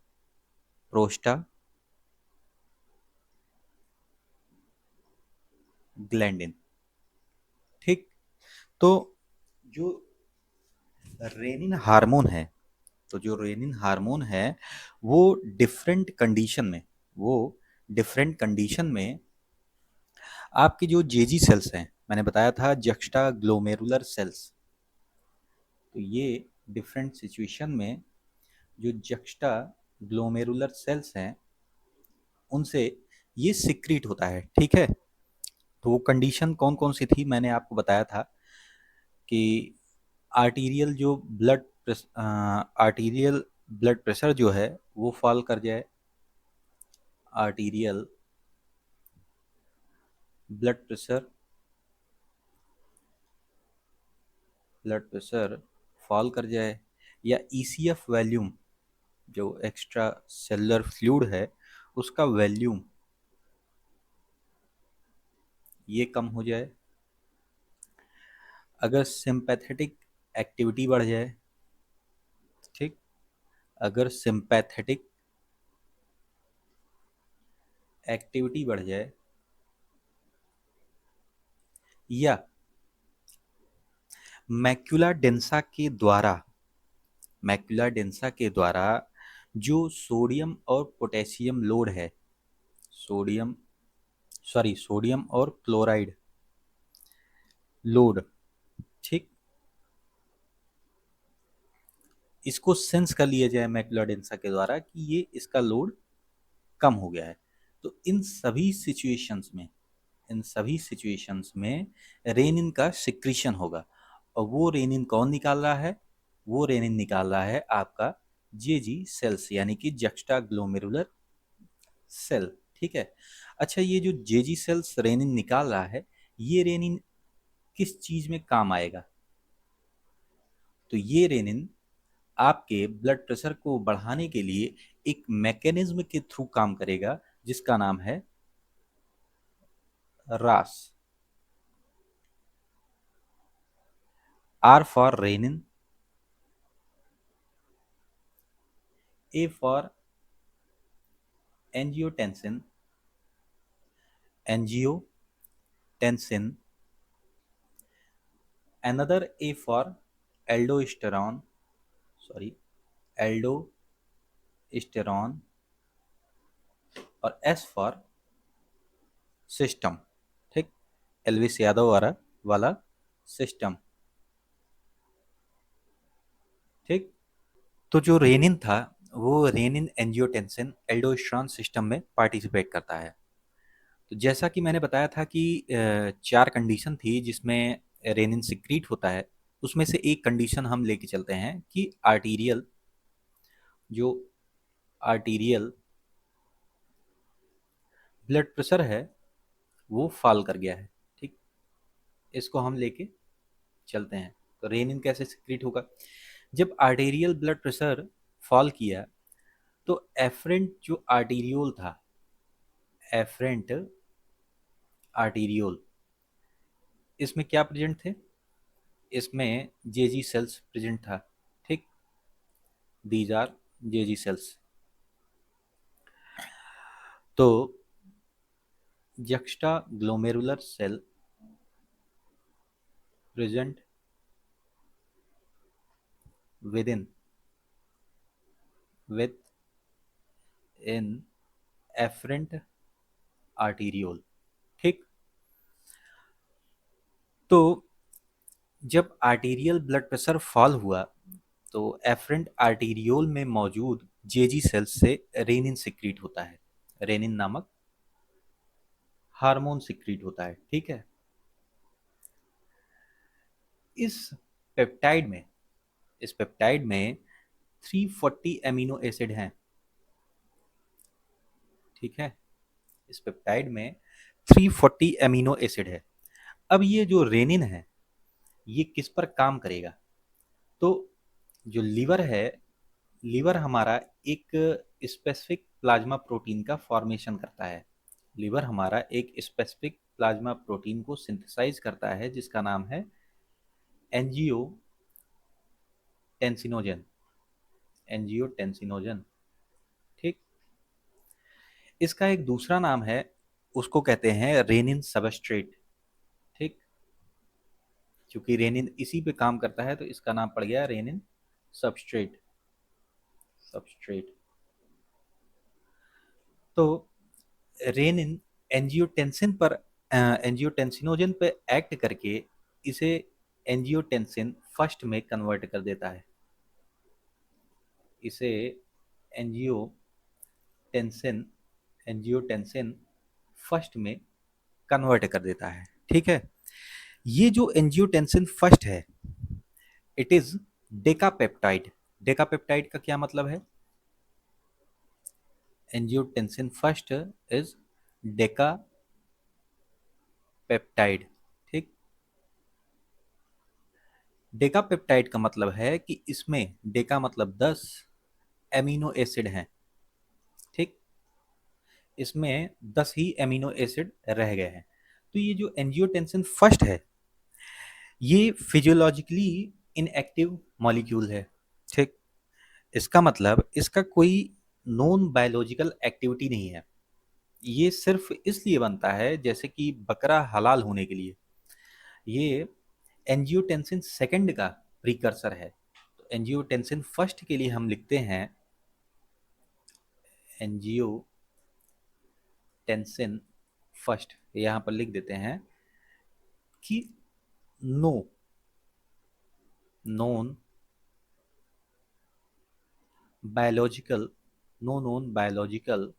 प्रोस्टाग्लैंडिन। ठीक, तो जो रेनिन हार्मोन है, तो जो रेनिन हार्मोन है वो डिफरेंट कंडीशन में वो डिफरेंट कंडीशन में आपकी जो जेजी सेल्स हैं, मैंने बताया था जक्स्टा ग्लोमेरुलर सेल्स, तो ये डिफरेंट सिचुएशन में जो जक्स्टा ग्लोमेरुलर सेल्स हैं उनसे ये सिक्रीट होता है। ठीक है, तो वो कंडीशन कौन कौन सी थी मैंने आपको बताया था कि आर्टीरियल जो आर्टीरियल ब्लड प्रेशर जो है वो फॉल कर जाए, आर्टीरियल ब्लड प्रेशर फॉल कर जाए, या ईसीएफ वॉल्यूम जो एक्स्ट्रा सेलुलर फ्लूइड है उसका वॉल्यूम ये कम हो जाए, अगर सिंपैथेटिक एक्टिविटी बढ़ जाए। ठीक, अगर सिंपैथेटिक एक्टिविटी बढ़ जाए, या मैक्युला डेंसा के द्वारा जो सोडियम और पोटेशियम लोड है, सोडियम सोडियम और क्लोराइड लोड। ठीक, इसको सेंस कर लिया जाए मैक्युला डेंसा के द्वारा कि ये इसका लोड कम हो गया है। तो इन सभी सिचुएशंस में रेनिन का सिक्रीशन होगा। और वो रेनिन कौन निकाल रहा है? वो रेनिन निकाल रहा है आपका जेजी सेल्स, यानी कि जक्स्टा ग्लोमेरुलर सेल। ठीक है, अच्छा ये जो जेजी सेल्स रेनिन निकाल रहा है, ये रेनिन किस चीज में काम आएगा? तो ये रेनिन आपके ब्लड प्रेशर को बढ़ाने के लिए एक मैकेनिज्म के थ्रू काम करेगा जिसका नाम है RAAS. R for renin, A for angiotensin, angiotensin, another A for aldosterone, sorry aldosterone, और S फॉर सिस्टम। ठीक, एलविस यादव वाला सिस्टम। ठीक, तो जो रेनिन था वो रेनिन एंजियोटेंसिन एल्डोस्टेरॉन सिस्टम में पार्टिसिपेट करता है। तो जैसा कि मैंने बताया था कि चार कंडीशन थी जिसमें रेनिन सिक्रीट होता है, उसमें से एक कंडीशन हम लेके चलते हैं कि जो आर्टीरियल ब्लड प्रेशर है वो फॉल कर गया है। ठीक, इसको हम लेके चलते हैं। तो रेनिन कैसे सिक्रीट होगा? जब आर्टेरियल ब्लड प्रेशर फॉल किया तो एफरेंट जो आर्टीरियोल था, एफरेंट आर्टीरियोल, इसमें क्या प्रेजेंट थे? इसमें जेजी सेल्स प्रेजेंट था। ठीक, दीज आर जेजी सेल्स। तो juxtaglomerular cell present within with in afferent arteriole। ठीक, तो जब आर्टीरियल ब्लड प्रेशर फॉल हुआ तो एफरेंट आर्टीरियोल में मौजूद जेजी सेल्स से रेनिन सिक्रीट होता है। रेनिन नामक हार्मोन सिक्रीट होता है। ठीक है, इस पेप्टाइड में इस पेप्टाइड में 340 एमिनो एसिड हैं। ठीक है, इस पेप्टाइड में 340 एमिनो एसिड है। अब ये जो रेनिन है ये किस पर काम करेगा? तो जो लीवर है, लीवर हमारा एक स्पेसिफिक प्लाज्मा प्रोटीन का फॉर्मेशन करता है। लीवर हमारा एक स्पेसिफिक प्लाज्मा प्रोटीन को सिंथेसाइज करता है जिसका नाम है एंजियोटेंसिनोजन। एंजियोटेंसिनोजन। ठीक, इसका एक दूसरा नाम है, उसको कहते हैं रेनिन सबस्ट्रेट। ठीक, क्योंकि रेनिन इसी पे काम करता है तो इसका नाम पड़ गया रेनिन सबस्ट्रेट। सबस्ट्रेट। तो रेनिन एंजियोटेंसिन पर एंजियोटेंसिनोजन पे एक्ट करके इसे एंजियोटेंसिन फर्स्ट में कन्वर्ट कर देता है। इसे एंजियोटेंसिन एंजियोटेंसिन फर्स्ट में कन्वर्ट कर देता है। ठीक है, ये जो एंजियोटेंसिन फर्स्ट है इट इज डेकापेप्टाइड। डेकापेप्टाइड का क्या मतलब है? Angiotensin first is decapeptide. ठीक, डेकापेप्टाइड का मतलब है कि इसमें डेका मतलब 10 एमिनो एसिड हैं। ठीक, इसमें 10 ही एमिनो एसिड रह गए हैं। तो ये जो एंजियोटेंसिन फर्स्ट है ये फिजियोलॉजिकली इनएक्टिव मॉलिक्यूल है। ठीक, इसका मतलब इसका कोई नॉन बायोलॉजिकल एक्टिविटी नहीं है। ये सिर्फ इसलिए बनता है जैसे कि बकरा हलाल होने के लिए। ये एंजियोटेंसिन सेकंड का प्रीकर्सर है। तो एंजियोटेंसिन फर्स्ट के लिए हम लिखते हैं एंजियोटेंसिन फर्स्ट, यहाँ पर लिख देते हैं कि no non biological no non biological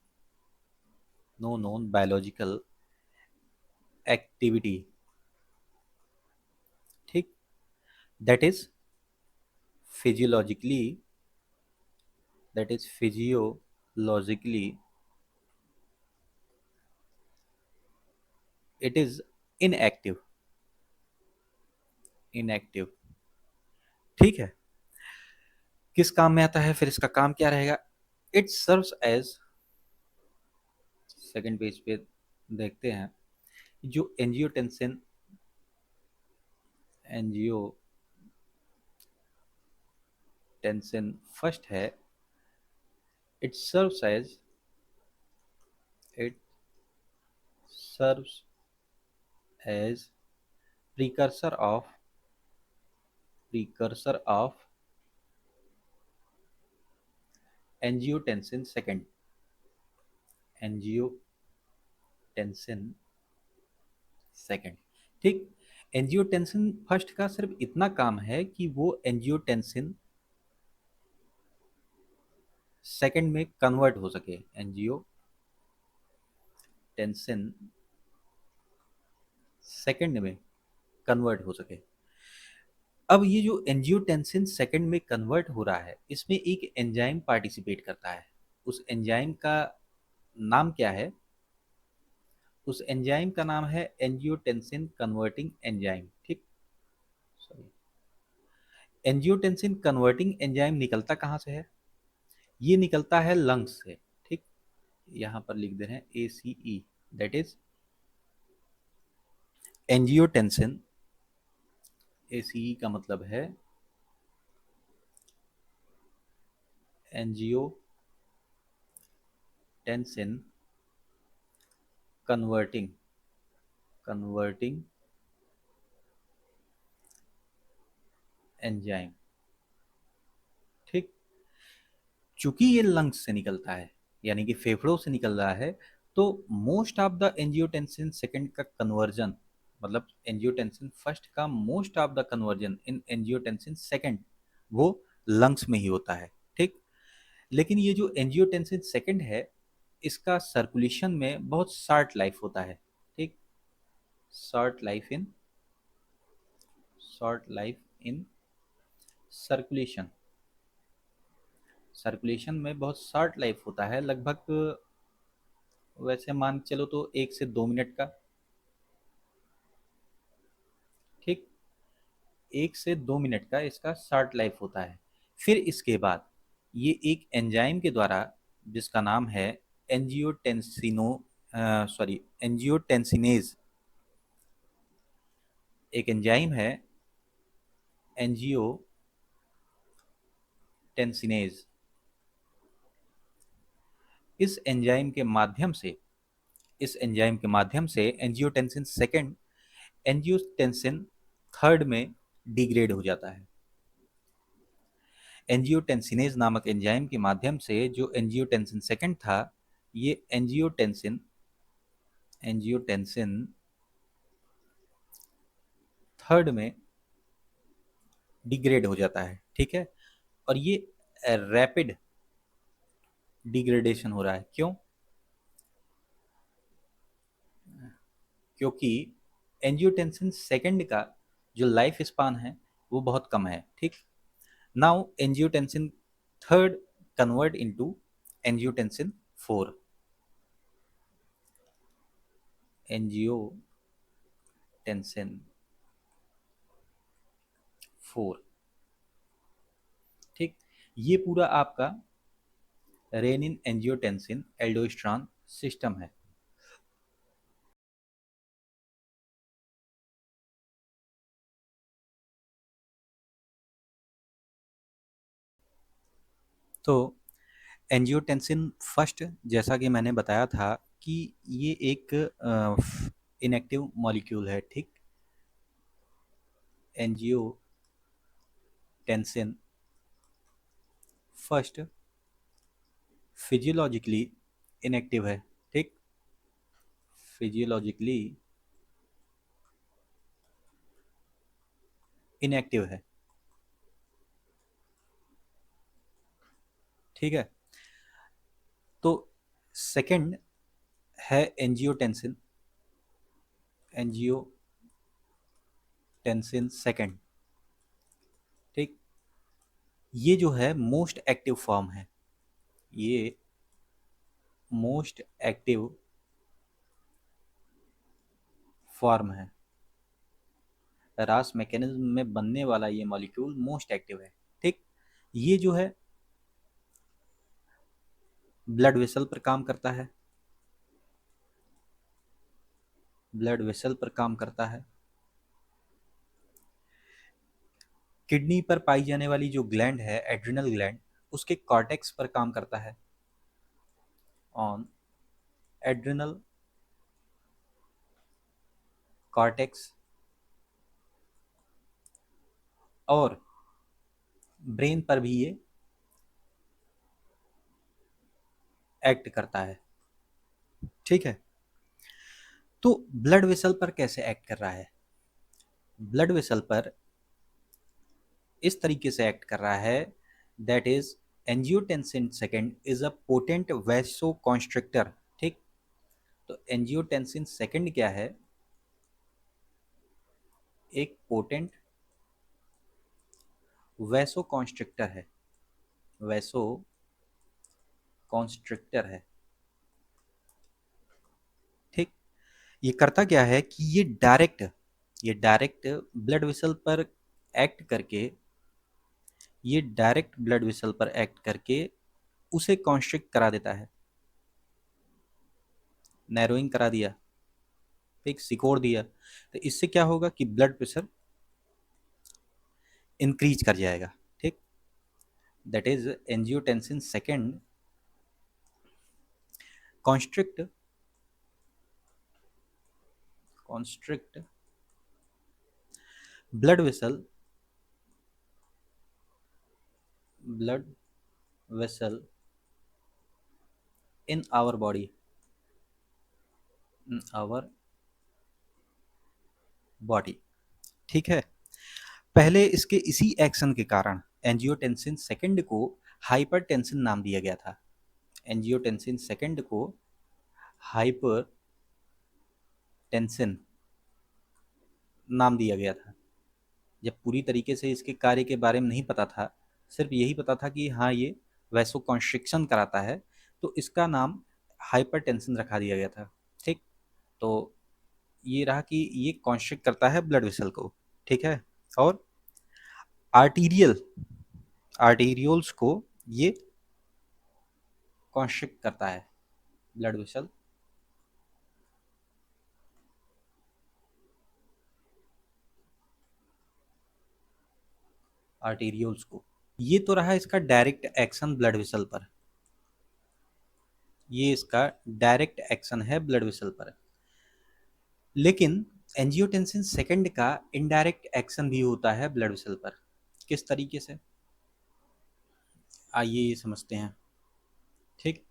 no non biological activity. ठीक, that is physiologically physiologically it is inactive. Inactive. ठीक है, किस काम में आता है फिर? इसका काम क्या रहेगा? It serves as, second page पे देखते हैं, जो एंजियोटेंसिन फर्स्ट है it serves as it serves as precursor of angiotensin second. Angiotensin second. ठीक, एंजियोटेंसिन फर्स्ट का सिर्फ इतना काम है कि वो एंजियोटेंसिन सेकंड में कन्वर्ट हो सके। एंजियोटेंसिन सेकंड में कन्वर्ट हो सके। अब ये जो एंजियोटेंसिन सेकंड में कन्वर्ट हो रहा है इसमें एक एंजाइम पार्टिसिपेट करता है। उस एंजाइम का नाम क्या है? उस एंजाइम का नाम है एंजियोटेंसिन कन्वर्टिंग एंजाइम। ठीक, सॉरी, एंजियोटेंसिन कन्वर्टिंग एंजाइम निकलता कहाँ से है? ये निकलता है लंग्स से। ठीक, यहाँ पर लिख दे रहे हैं ACE, that is angiotensin. ACE का मतलब है एंजियोटेंसिन कन्वर्टिंग एंजाइम। ठीक, चूंकि ये लंग्स से निकलता है, यानी कि फेफड़ों से निकल रहा है, तो most of the angiotensin second का कन्वर्जन, मतलब एंजियोटेंसिन फर्स्ट का most of the conversion in angiotensin second वो लंग्स में ही होता है। ठीक, लेकिन ये जो एंजियोटेंसिन सेकंड है, इसका सर्कुलेशन में बहुत शॉर्ट लाइफ होता है। ठीक, short life in circulation, circulation में बहुत शॉर्ट लाइफ होता है, लगभग वैसे मान चलो तो 1 से 2 मिनट का। ठीक, 1 से 2 मिनट का इसका शॉर्ट लाइफ होता है। फिर इसके बाद ये एक एंजाइम के द्वारा, जिसका नाम है एंजियोटेंसिनो एंजियोटेंसिनेज, एक एंजाइम है एंजियोटेंसिनेज। इस एंजाइम के माध्यम से एंजियोटेंसिन सेकंड एंजियोटेंसिन थर्ड में डिग्रेड हो जाता है। एंजियोटेंसिनेज नामक एंजाइम के माध्यम से जो एंजियोटेंसिन सेकंड था, ये एंजियोटेंसिन थर्ड में डिग्रेड हो जाता है। ठीक है, और ये रैपिड डिग्रेडेशन हो रहा है। क्यों? क्योंकि एंजियोटेंसिन सेकंड का जो लाइफ स्पान है वो बहुत कम है। ठीक, now angiotensin third convert into angiotensin 4, angiotensin 4। ठीक, ये पूरा आपका रेनिन एंजियोटेंसिन एल्डोस्ट्रॉन सिस्टम है। तो एंजियोटेंसिन फर्स्ट, जैसा कि मैंने बताया था कि ये एक इनएक्टिव मॉलिक्यूल है। ठीक, एंजियोटेंसिन फर्स्ट फिजियोलॉजिकली इनएक्टिव है। ठीक, फिजियोलॉजिकली इनएक्टिव है। ठीक है, तो सेकंड है एंजियोटेंसिन सेकंड। ठीक, ये जो है मोस्ट एक्टिव फॉर्म है, ये मोस्ट एक्टिव फॉर्म है। रास मैकेनिज्म में बनने वाला ये मॉलिक्यूल मोस्ट एक्टिव है। ठीक, ये जो है ब्लड वेसल पर काम करता है, ब्लड वेसल पर काम करता है। किडनी पर पाई जाने वाली जो ग्लैंड है, एड्रिनल ग्लैंड, उसके कॉर्टेक्स पर काम करता है, ऑन एड्रिनल कॉर्टेक्स, और ब्रेन पर भी ये एक्ट करता है। ठीक है, तो ब्लड वेसल पर कैसे एक्ट कर रहा है? ब्लड वेसल पर इस तरीके से एक्ट कर रहा है, that is angiotensin second is a potent vaso constrictor. ठीक, तो एंजियोटेंसिन सेकेंड क्या है? एक पोटेंट वैसो कॉन्स्ट्रिक्टर है, वैसो कॉन्स्ट्रिक्टर है। ठीक, ये करता क्या है कि ये डायरेक्ट ब्लड वेसल पर एक्ट करके, ये डायरेक्ट ब्लड वेसल पर एक्ट करके उसे कॉन्स्ट्रिक्ट करा देता है। नैरोइंग करा दिया, ठीक, सिकोड़ दिया, तो इससे क्या होगा कि ब्लड प्रेशर इंक्रीज कर जाएगा, ठीक। That is angiotensin second constrict constrict blood vessel blood vessel in our body, in our body, ठीक है। पहले इसके इसी एक्शन के कारण एंजियोटेंसिन सेकंड को हाइपरटेंसिन नाम दिया गया था। एंजियोटेंसिन सेकंड को हाइपरटेंसिन नाम दिया गया था। जब पूरी तरीके से इसके कार्य के बारे में नहीं पता था, सिर्फ यही पता था कि हाँ ये वैसोकॉन्स्ट्रिक्शन कराता है, तो इसका नाम हाइपरटेंसिन रखा दिया गया था, ठीक। तो ये रहा कि ये कॉन्स्ट्रिक्ट करता है ब्लड वेसल को, ठीक है। और आर्टीरियल आर्टीरियोल्स को ये कॉन्स्ट्रिक्ट करता है, ब्लड वेसल आर्टीरियोल्स को। ये तो रहा इसका डायरेक्ट एक्शन ब्लड वेसल पर, ये इसका डायरेक्ट एक्शन है ब्लड वेसल पर। लेकिन एंजियोटेंसिन सेकंड का इनडायरेक्ट एक्शन भी होता है ब्लड वेसल पर। किस तरीके से, आइए ये समझते हैं, ठीक।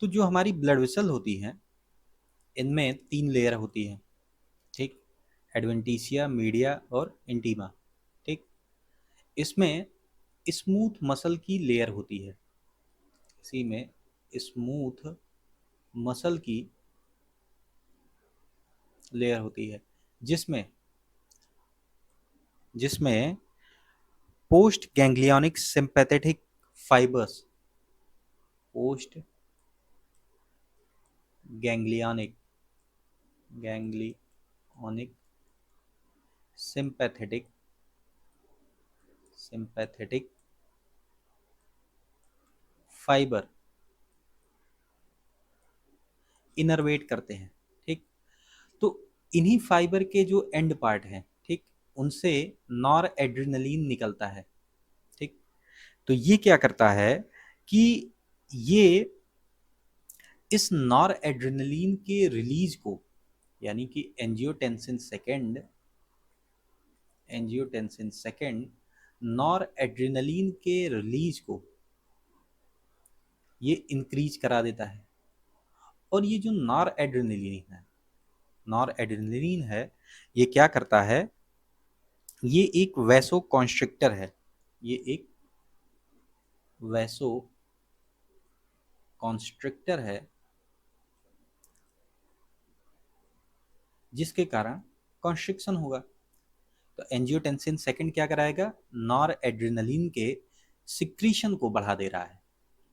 तो जो हमारी ब्लड वेसल होती हैं, इनमें 3 लेयर होती हैं, ठीक। एडवेंटिशिया, मीडिया और इंटीमा, ठीक। इसमें स्मूथ मसल की लेयर होती है, इसी में स्मूथ मसल की लेयर होती है, जिसमें जिसमें post ganglionic sympathetic fibres, post ganglionic ganglionic sympathetic sympathetic fibre innervate करते हैं, ठीक। तो इन्हीं फाइबर के जो एंड पार्ट हैं, ठीक, उनसे नॉर एड्रिनलिन निकलता है, ठीक। तो ये क्या करता है कि ये इस नॉर एड्रिनलिन के रिलीज को, यानी कि एंजियोटेंसिन सेकेंड नॉर एड्रिनलिन के रिलीज को ये इंक्रीज करा देता है। और ये जो नॉर एड्रिनलिन है, ये क्या करता है, ये एक वैसो कॉन्स्ट्रिक्टर है, ये एक वैसो कॉन्स्ट्रिक्टर है, जिसके कारण कॉन्स्ट्रिक्शन होगा। तो एंजियोटेंसिन सेकंड क्या कराएगा, नॉर एड्रिनलिन के सिक्रीशन को बढ़ा दे रहा है,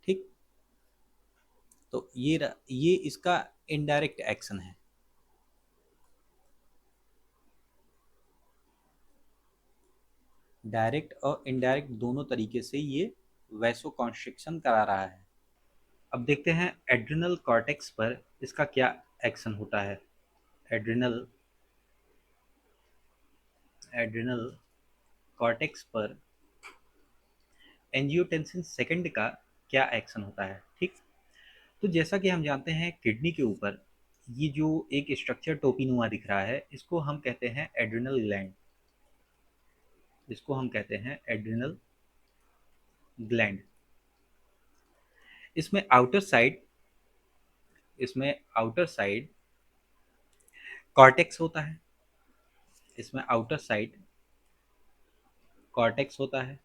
ठीक। तो ये इसका इनडायरेक्ट एक्शन है। डायरेक्ट और इनडायरेक्ट दोनों तरीके से ये वैसो कॉन्स्ट्रिक्शन करा रहा है। अब देखते हैं एड्रिनल कॉर्टेक्स पर इसका क्या एक्शन होता है। एड्रिनल एड्रिनल कॉर्टेक्स पर एंजियोटेंसिन सेकंड का क्या एक्शन होता है, ठीक। तो जैसा कि हम जानते हैं, किडनी के ऊपर ये जो एक स्ट्रक्चर टोपीनुमा दिख रहा है, इसको हम कहते हैं एड्रिनल ग्लैंड, इसको हम कहते हैं एड्रिनल ग्लैंड। इसमें आउटर साइड इसमें आउटर साइड कॉर्टेक्स होता है, इसमें आउटर साइड कॉर्टेक्स होता है,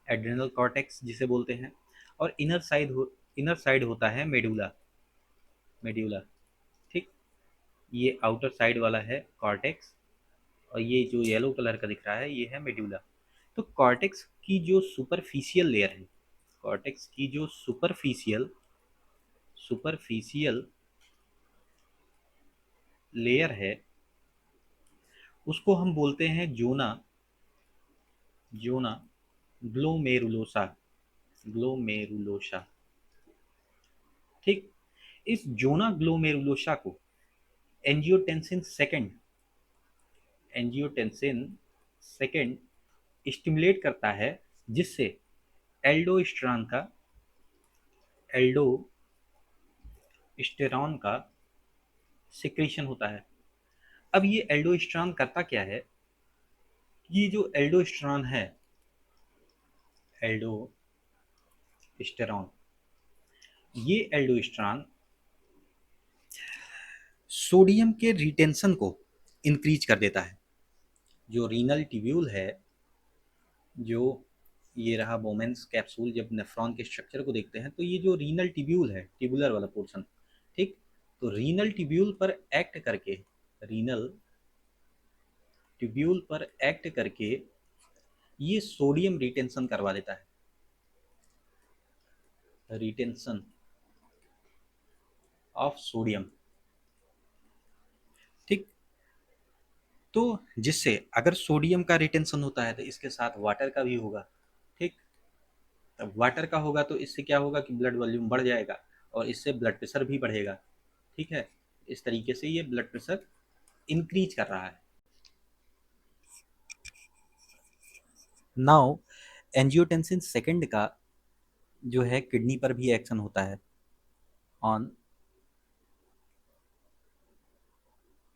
एड्रिनल कॉर्टेक्स जिसे बोलते हैं। और इनर साइड होता है मेडुला, मेड्यूला, ठीक। ये आउटर साइड वाला है कॉर्टेक्स, और ये जो येलो कलर का दिख रहा है ये है मेड्यूला। तो कॉर्टेक्स की जो सुपरफिशियल लेयर है, कॉर्टेक्स की जो सुपरफिशियल सुपरफिशियल लेयर है, उसको हम बोलते हैं जोना जोना ग्लोमेरुलोसा, ग्लोमेरुलोसा, ठीक। इस जोना ग्लोमेरुलोसा को angiotensin second angiotensin second stimulate करता है, जिससे एल्डोस्टेरॉन का एल्डोस्टेरॉन का सिक्रीशन होता है। अब ये एल्डोस्टेरॉन करता क्या है? ये जो एल्डोस्टेरॉन है, एल्डोस्टेरॉन, ये एल्डोस्टेरॉन सोडियम के रिटेंशन को इंक्रीज कर देता है। जो रीनल ट्यूब्यूल है, जो ये रहा बोमेंस कैप्सूल, जब नेफ्रॉन के स्ट्रक्चर को देखते हैं तो ये जो रीनल ट्यूब्यूल है, ट्यूबुलर वाला पोर्शन, ठीक, तो रीनल ट्यूब्यूल पर एक्ट करके, रीनल ट्यूब्यूल पर एक्ट करके ये सोडियम रिटेंशन करवा देता है, रिटेंशन ऑफ सोडियम, ठीक। तो जिससे अगर सोडियम का रिटेंशन होता है तो इसके साथ वाटर का भी होगा, ठीक। तब वाटर का होगा तो इससे क्या होगा कि ब्लड वॉल्यूम बढ़ जाएगा और इससे ब्लड प्रेशर भी बढ़ेगा, ठीक है। इस तरीके से ये ब्लड प्रेशर इंक्रीज कर रहा है। नाउ एंजियोटेंसिन सेकेंड का जो है किडनी पर भी एक्शन होता है, ऑन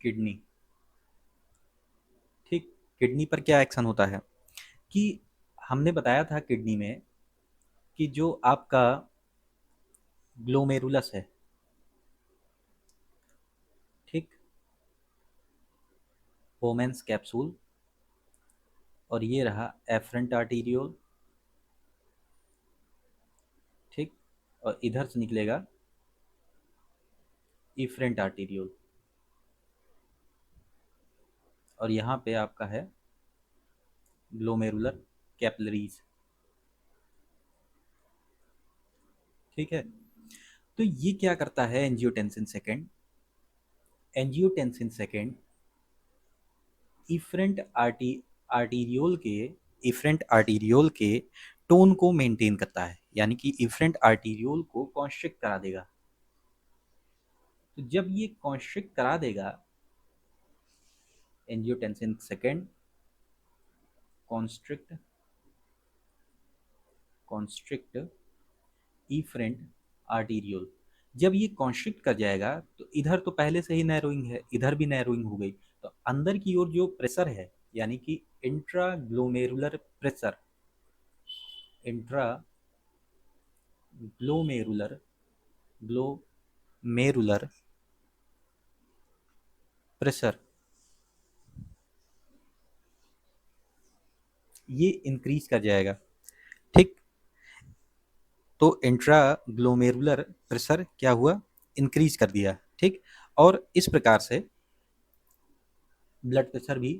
किडनी, ठीक। किडनी पर क्या एक्शन होता है कि हमने बताया था किडनी में कि जो आपका ग्लोमेरुलस है, ठीक, पोमेंस कैप्सूल, और ये रहा एफरेंट आर्टीरियोल, ठीक, और इधर से निकलेगा इफरेंट आर्टीरियोल, और यहाँ पे आपका है ग्लोमेरुलर कैपिलरीज, ठीक है। तो ये क्या करता है angiotensin second? Angiotensin second efferent arteriole के इफरेंट आर्टीरियोल के टोन को मेंटेन करता है, यानी कि इफरेंट आर्टीरियोल को कॉन्स्ट्रिक्ट करा देगा। तो जब ये कॉन्स्ट्रिक्ट करा देगा, angiotensin second constrict constrict efferent arteriole, जब ये कॉन्स्ट्रिक्ट कर जाएगा तो इधर तो पहले से ही नैरोइंग है, इधर भी नैरोइंग हो गई, तो अंदर की ओर जो प्रेशर है, यानी कि intraglomerular pressure, intra glomerular glomerular pressure, ये इंक्रीज कर जाएगा, ठीक। तो इंट्रा ग्लोमेरुलर प्रेशर क्या हुआ? इंक्रीज कर दिया, ठीक। और इस प्रकार से ब्लड प्रेशर भी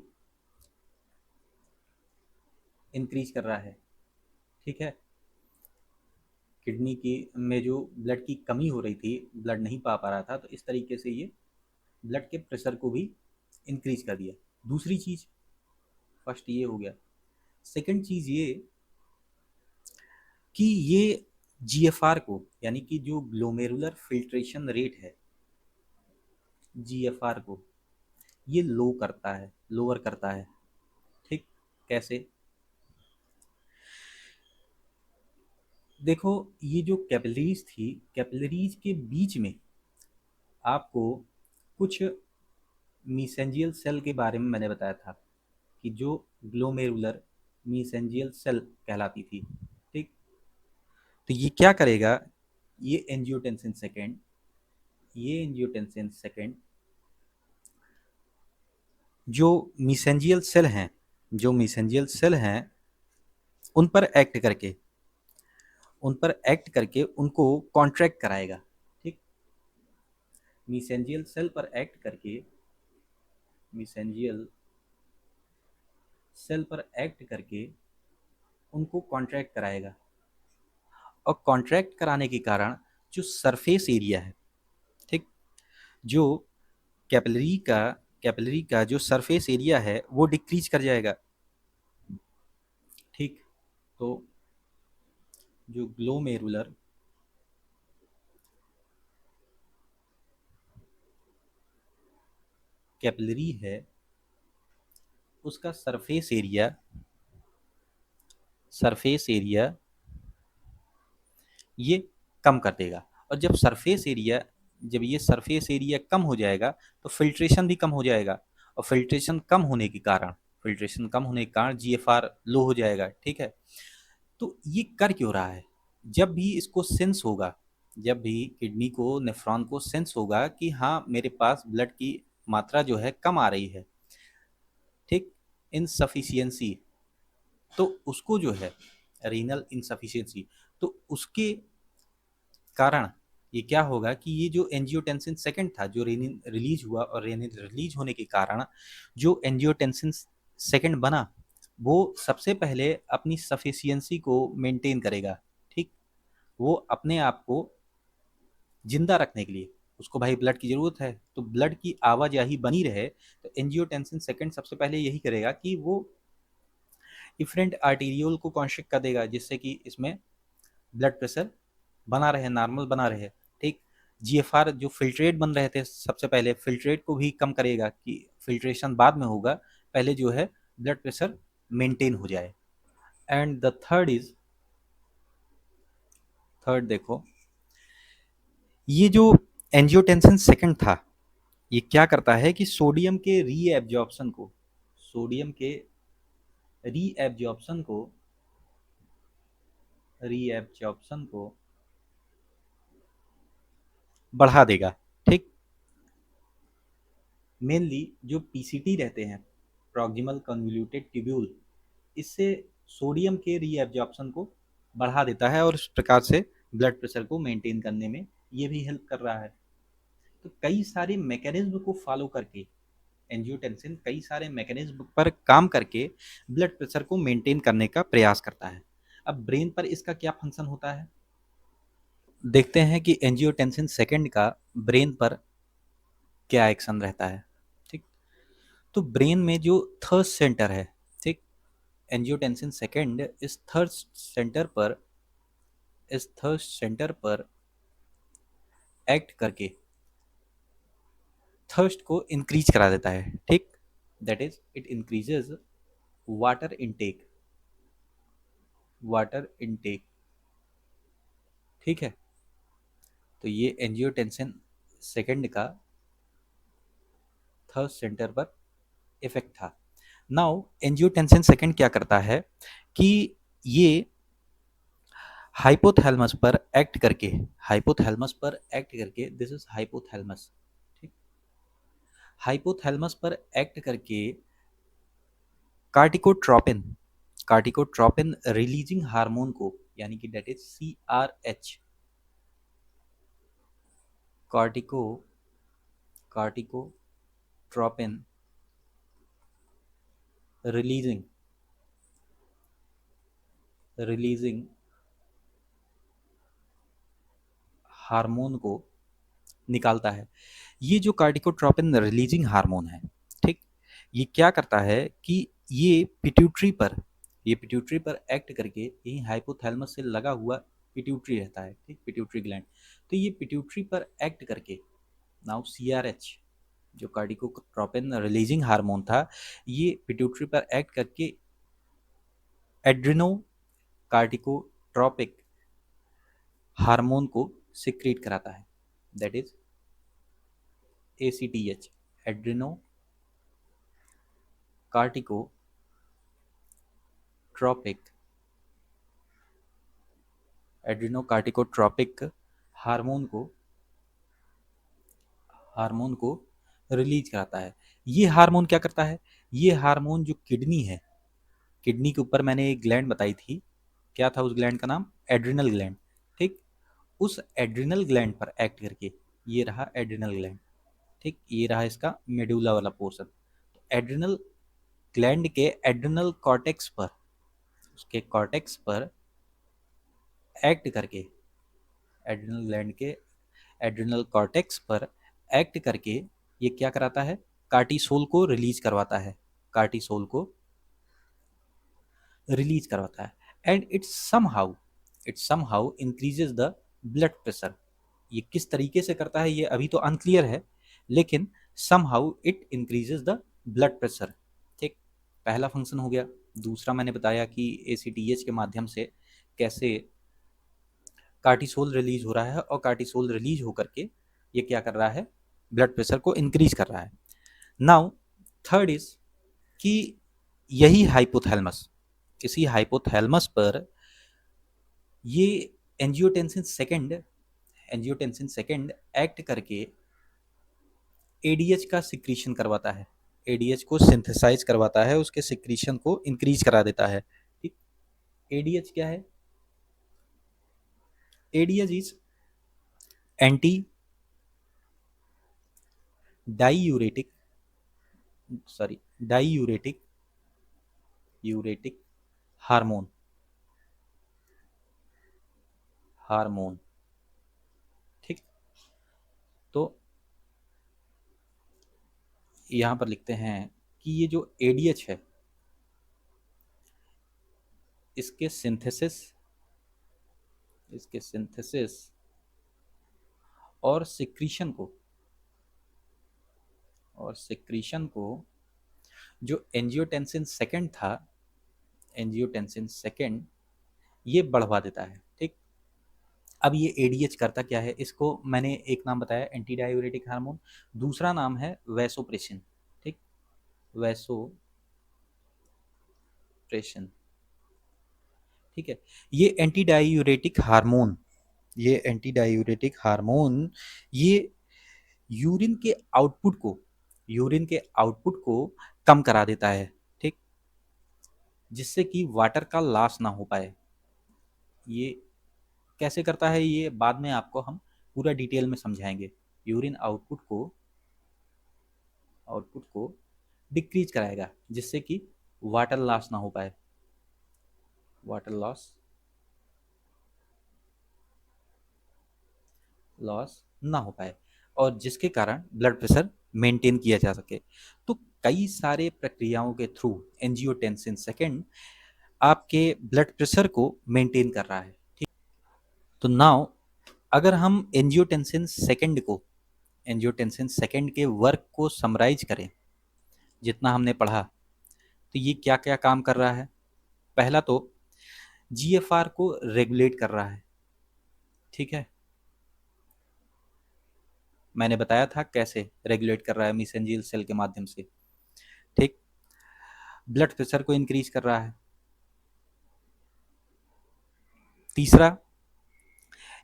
इंक्रीज कर रहा है, ठीक है। किडनी की में जो ब्लड की कमी हो रही थी, ब्लड नहीं पा रहा था, तो इस तरीके से ये ब्लड के प्रेशर को भी इंक्रीज कर दिया। दूसरी चीज़, फर्स्ट ये हो गया। सेकंड चीज़ ये कि ये जीएफआर को, यानी कि जो ग्लोमेरुलर फिल्ट्रेशन रेट है, जीएफआर को ये लो करता है, लोअर करता है, ठीक। कैसे? देखो, ये जो कैपिलरीज थी, कैपिलरीज के बीच में आपको कुछ मीसेंजियल सेल के बारे में मैंने बताया था कि जो ग्लोमेरुलर मीसेंजियल सेल कहलाती थी, ठीक। तो ये क्या करेगा? ये एंजियोटेंसिन सेकेंड ये एंजियोटेंसिन सेकेंड जो मीसेंजियल सेल हैं, जो मीसेंजियल सेल हैं उन पर एक्ट करके, उन पर एक्ट करके उनको कॉन्ट्रैक्ट कराएगा, ठीक। मीसेंजियल सेल पर एक्ट करके, मीसेंजियल सेल पर एक्ट करके उनको कॉन्ट्रैक्ट कराएगा, और कॉन्ट्रैक्ट कराने के कारण जो सरफेस एरिया है, ठीक, जो कैपिलरी का कैपिलरी का जो सरफेस एरिया है वो डिक्रीज कर जाएगा, ठीक। तो जो ग्लोमेरुलर कैपिलरी है उसका सरफेस एरिया ये कम कर देगा। और जब ये सरफेस एरिया कम हो जाएगा तो फिल्ट्रेशन भी कम हो जाएगा, और फिल्ट्रेशन कम होने के कारण जीएफआर लो हो जाएगा। ठीक है, तो ये कर क्यों रहा है? जब भी इसको सेंस होगा, जब भी किडनी को, नेफ्रॉन को सेंस होगा कि हाँ मेरे पास ब्लड की मात्रा जो है कम आ रही है, ठीक, इनसफिशियंसी, तो उसको जो है रीनल इनसफिशियंसी, तो उसके कारण ये क्या होगा कि ये जो एंजियोटेंसिन सेकंड था जो रेनिन रिलीज हुआ, और रेनिन रिलीज होने के कारण जो एंजियोटेंसिन सेकंड बना, वो सबसे पहले अपनी सफिशियंसी को मेंटेन करेगा। ठीक, वो अपने आप को जिंदा रखने के लिए, उसको भाई ब्लड की जरूरत है, तो ब्लड की आवाजाही बनी रहे, तो एंजियोटेंसिन सेकंड सबसे पहले यही करेगा कि वो इफरेंट आर्टीरियोल को कॉन्स्ट्रिक्ट कर देगा, जिससे कि इसमें ब्लड प्रेशर बना रहे, नॉर्मल बना रहे। ठीक, जीएफआर जो फिल्ट्रेट बन रहे थे सबसे पहले, फिल्ट्रेट को भी कम करेगा कि फिल्ट्रेशन बाद में होगा, पहले जो है ब्लड प्रेशर मेंटेन हो जाए। एंड द थर्ड देखो, ये जो एंजियोटेंसिन सेकंड था, ये क्या करता है कि सोडियम के रीएब्जॉर्प्शन को बढ़ा देगा। ठीक, मेनली जो पीसीटी रहते हैं, प्रॉक्सिमल कन्वोल्यूटेड ट्यूब्यूल, इससे सोडियम के रीएब्जॉर्प्शन को बढ़ा देता है, और इस प्रकार से ब्लड प्रेशर को मेंटेन करने में ये भी हेल्प कर रहा है। तो कई सारे मैकेनिज्म को फॉलो करके एंजियोटेंसिन कई सारे मैकेनिज्म पर काम करके ब्लड प्रेशर को मेंटेन करने का प्रयास करता है। अब ब्रेन पर इसका क्या फंक्शन होता है, देखते हैं कि एंजियोटेंसिन सेकंड का ब्रेन पर क्या एक्शन रहता है। ठीक, तो ब्रेन में जो थर्ड सेंटर है, ठीक, एंजियोटेंसिन सेकंड इस थर्ड सेंटर पर एक्ट करके थर्स्ट को इंक्रीज करा देता है। ठीक, that is it increases water intake water intake ठीक है, तो ये एंजियोटेंसिन सेकंड का थर्ड सेंटर पर इफेक्ट था। नाउ एंजियोटेंसिन सेकंड क्या करता है कि ये हाइपोथैलेमस पर एक्ट करके दिस इज हाइपोथैलेमस। ठीक, हाइपोथैलेमस पर एक्ट करके कार्टिकोट्रोपिन कार्टिकोट्रोपिन रिलीजिंग हार्मोन को, यानी कि date is CRH, कार्टिकोट्रोपिन releasing releasing hormone को निकालता है। ये जो कार्टिकोट्रोपिन रिलीजिंग हार्मोन है, ठीक, ये क्या करता है कि ये पिट्यूटरी पर एक्ट करके, यही हाइपोथैलेमस से लगा हुआ पिट्यूटरी रहता है, ठीक, पिट्यूटरी ग्लैंड, तो ये पिट्यूटरी पर एक्ट करके नाउ CRH जो कार्टिकोट्रोपिन रिलीजिंग हार्मोन था, ये पिट्यूटरी पर एक्ट करके एड्रिनो कार्टिकोट्रोपिक हार्मोन को सिक्रीट कराता है, दैट इज ACTH, एड्रिनो कार्टिकोट्रोपिक एड्रिनोकार्टिकोट्रोपिक हार्मोन को रिलीज कराता है। ये हार्मोन क्या करता है, ये हार्मोन जो किडनी है, किडनी के ऊपर मैंने एक ग्लैंड बताई थी, क्या था उस ग्लैंड का नाम, एड्रिनल ग्लैंड। ठीक, उस एड्रिनल ग्लैंड पर एक्ट करके, ये रहा एड्रिनल ग्लैंड, ठीक, ये रहा इसका मेडुला वाला पोर्शन, तो एड्रिनल ग्लैंड के एड्रिनल कॉर्टेक्स पर, उसके कॉर्टेक्स पर एक्ट करके, एड्रिनल ग्लैंड के एड्रिनल कॉर्टेक्स पर एक्ट करके ये क्या कराता है, कार्टिसोल को रिलीज करवाता है, कार्टिसोल को रिलीज करवाता है, and it somehow increases the blood pressure. ये किस तरीके से करता है ये अभी तो अनक्लियर है, लेकिन somehow it increases the blood pressure. ठीक, पहला फंक्शन हो गया। दूसरा मैंने बताया कि एसीटीएच के माध्यम से कैसे कार्टिसोल रिलीज हो रहा है, और कार्टिसोल रिलीज होकर के ये क्या कर रहा है, ब्लड प्रेशर को इंक्रीज कर रहा है। नाउ थर्ड इज कि यही हाइपोथैलेमस, इसी हाइपोथैलेमस पर ये एंजियोटेंसिन सेकेंड एक्ट करके एडीएच का सिक्रीशन करवाता है, एडीएच को सिंथेसाइज करवाता है, उसके सिक्रीशन को इंक्रीज करा देता है। ठीक, एडीएच क्या है? ADH is anti diuretic, sorry, diuretic uretic hormone, hormone. ठीक, तो यहाँ पर लिखते हैं कि ये जो एडीएच है, इसके सिंथेसिस, इसके सिंथेसिस और सिक्रीशन को, और सिक्रीशन को जो एंजियोटेंसिन सेकेंड था, एंजियोटेंसिन सेकेंड ये बढ़वा देता है। ठीक, अब ये एडीएच करता क्या है, इसको मैंने एक नाम बताया एंटी डायूरेटिक हार्मोन, दूसरा नाम है वैसोप्रेसिन। ठीक, वैसोप्रेशन। ठीक है, ये एंटी डायूरेटिक हार्मोन, ये एंटी डायूरेटिक हार्मोन ये यूरिन के आउटपुट को, यूरिन के आउटपुट को कम करा देता है। ठीक, जिससे कि वाटर का लॉस ना हो पाए। ये कैसे करता है, ये बाद में आपको हम पूरा डिटेल में समझाएंगे। यूरिन आउटपुट को डिक्रीज कराएगा, जिससे कि वाटर लॉस ना हो पाए, वाटर लॉस ना हो पाए, और जिसके कारण ब्लड प्रेशर मेंटेन किया जा सके। तो कई सारे प्रक्रियाओं के थ्रू एंजियोटेंसिन सेकेंड आपके ब्लड प्रेशर को मेंटेन कर रहा है। ठीक, तो नाउ अगर हम एंजियोटेंसिन सेकेंड के वर्क को समराइज करें, जितना हमने पढ़ा, तो ये क्या क्या काम कर रहा है। पहला तो जीएफआर को रेगुलेट कर रहा है। ठीक है, मैंने बताया था कैसे रेगुलेट कर रहा है, मिसेंजियल सेल के माध्यम से। ठीक, ब्लड प्रेशर को इंक्रीज कर रहा है। तीसरा,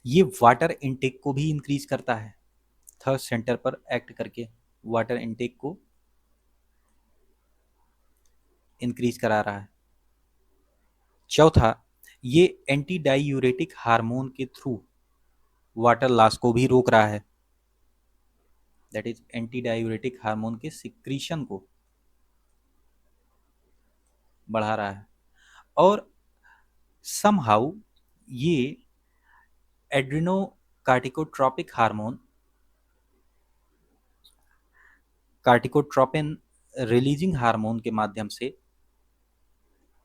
ये वाटर इनटेक को भी इंक्रीज करता है, थर्ड सेंटर पर एक्ट करके वाटर इनटेक को इंक्रीज करा रहा है। चौथा, ये एंटी डाईयूरेटिक हार्मोन के थ्रू वाटर लॉस को भी रोक रहा है, that is anti diuretic hormone के सिक्रीशन को बढ़ा रहा है। और समहाउ ये एड्रिनोकार्टिकोट्रोपिक हार्मोन, कार्टिकोट्रोपिन रिलीजिंग हार्मोन के माध्यम से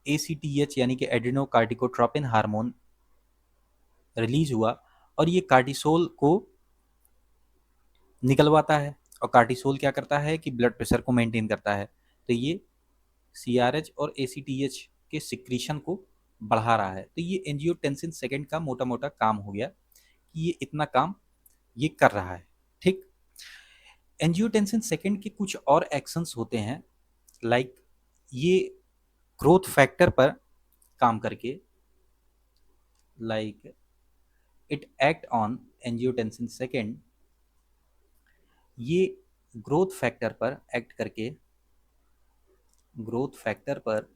एसीटीएच यानी कि एड्रिनोकार्टिकोट्रोपिन हार्मोन रिलीज हुआ, और ये कार्टिसोल को निकलवाता है। और कार्टिसोल क्या करता है कि ब्लड प्रेशर को मेंटेन करता है। तो ये सीआरएच और एसीटीएच के सिक्रीशन को बढ़ा रहा है। तो ये एंजियोटेंसिन सेकेंड का मोटा मोटा काम हो गया कि ये इतना काम ये कर रहा है। ठीक, एंजियोटेंसिन सेकेंड के कुछ और एक्शंस होते हैं, लाइक ये ग्रोथ फैक्टर पर काम करके, like it act on angiotensin second, ये ग्रोथ फैक्टर पर एक्ट करके, ग्रोथ फैक्टर पर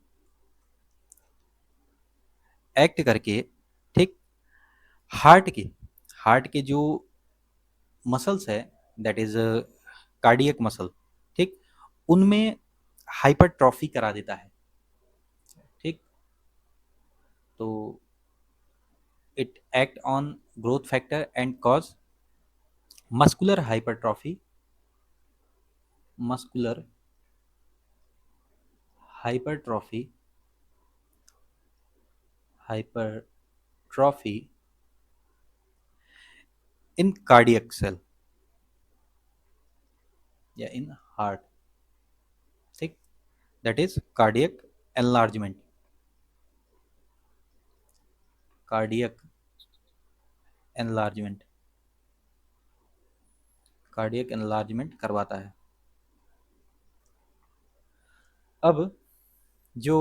एक्ट करके, ठीक, हार्ट के, हार्ट के जो मसल्स है, दैट इज कार्डियक मसल, ठीक, उनमें हाइपरट्रॉफी करा देता है। ठीक, तो it act on growth factor and cause muscular hypertrophy, muscular hypertrophy, hypertrophy in cardiac cell, या इन हार्ट, ठीक, that is cardiac enlargement, cardiac enlargement, cardiac enlargement करवाता है। अब जो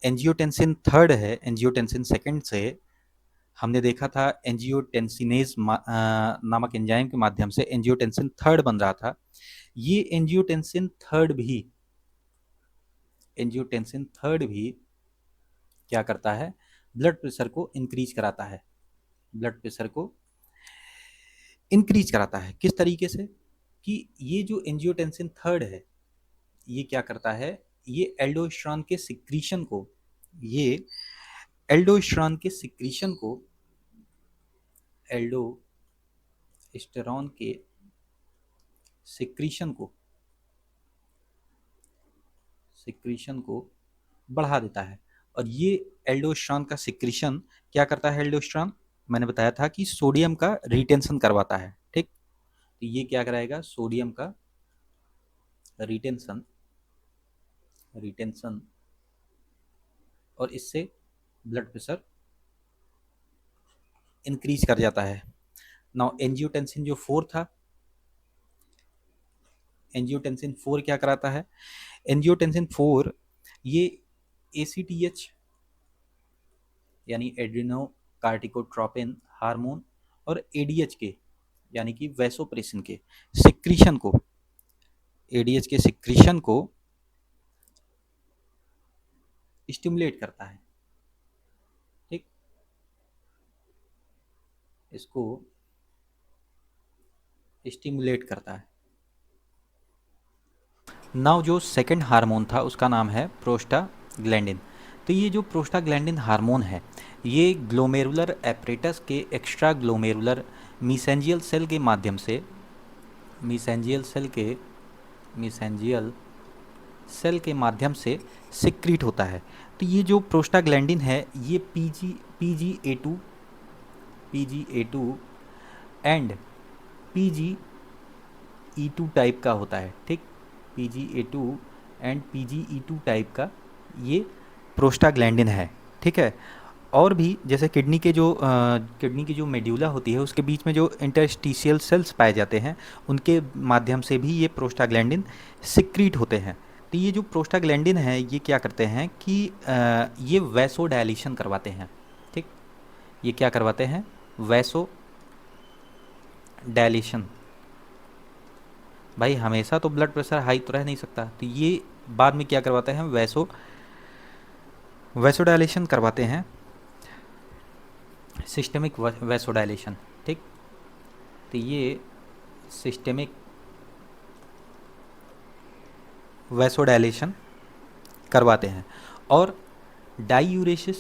एंजियोटेंसिन थर्ड है, एंजियोटेंसिन सेकंड से हमने देखा था एंजियोटेंसिनेज नामक एंजाइम के माध्यम से एंजियोटेंसिन थर्ड बन रहा था। ये एंजियोटेंसिन थर्ड भी, एंजियोटेंसिन थर्ड भी क्या करता है, ब्लड प्रेशर को इंक्रीज कराता है, ब्लड प्रेशर को इंक्रीज कराता है। किस तरीके से कि ये जो एंजियोटेंसिन थर्ड है ये क्या करता है, ये एल्डोस्टेरॉन के सिक्रीशन को, ये एल्डोस्टेरॉन के सिक्रीशन को, एल्डोस्टेरॉन के सिक्रीशन को, सिक्रीशन को बढ़ा देता है। और ये एल्डोस्टेरॉन का सिक्रीशन क्या करता है, एल्डोस्टेरॉन मैंने बताया था कि सोडियम का रिटेंशन करवाता है, ठीक। तो ये क्या कराएगा, सोडियम का रिटेंशन, रिटेंशन, और इससे ब्लड प्रेशर इंक्रीज कर जाता है। नाउ एंजियोटेंसिन जो 4 था, एंजियोटेंसिन 4 क्या कराता है, एंजियोटेंसिन 4 ये ACTH यानी एड्रिनो कार्टिकोट्रोपिन हार्मोन और ADH के यानी कि वैसोप्रेसिन के सिक्रीशन को, ADH के सिक्रीशन को स्टिमुलेट करता है, ठीक, इसको स्टिमुलेट करता है। नाउ जो सेकंड हार्मोन था उसका नाम है प्रोस्टाग्लैंडिन। तो ये जो प्रोस्टाग्लैंडिन हार्मोन है ये ग्लोमेरुलर एपरेटस के एक्स्ट्रा ग्लोमेरुलर मीसेंजियल सेल के माध्यम से, मीसेंजियल सेल के माध्यम से सिक्रीट होता है। तो ये जो प्रोस्टाग्लैंडिन है ये PGA2 एंड PGE2 टाइप का होता है, ठीक, PGA2 एंड PGE2 टाइप का ये प्रोस्टाग्लैंडिन है, ठीक है। और भी जैसे किडनी की जो मेड्यूला होती है उसके बीच में जो इंटरस्टिशियल सेल्स पाए जाते हैं उनके माध्यम से भी ये प्रोस्टाग्लैंडिन सिक्रीट होते हैं। तो ये जो प्रोस्टाग्लैंडिन है ये क्या करते हैं कि ये वैसोडायलेशन करवाते हैं, ठीक, ये क्या करवाते हैं, वैसोडायलेशन। भाई हमेशा तो ब्लड प्रेशर हाई तो रह नहीं सकता, तो ये बाद में क्या करवाते हैं, वैसोडायलेशन करवाते हैं, सिस्टेमिक वैसोडायलेशन, ठीक। तो ये सिस्टेमिक वैसोडायलेशन करवाते हैं और डाईयूरेसिस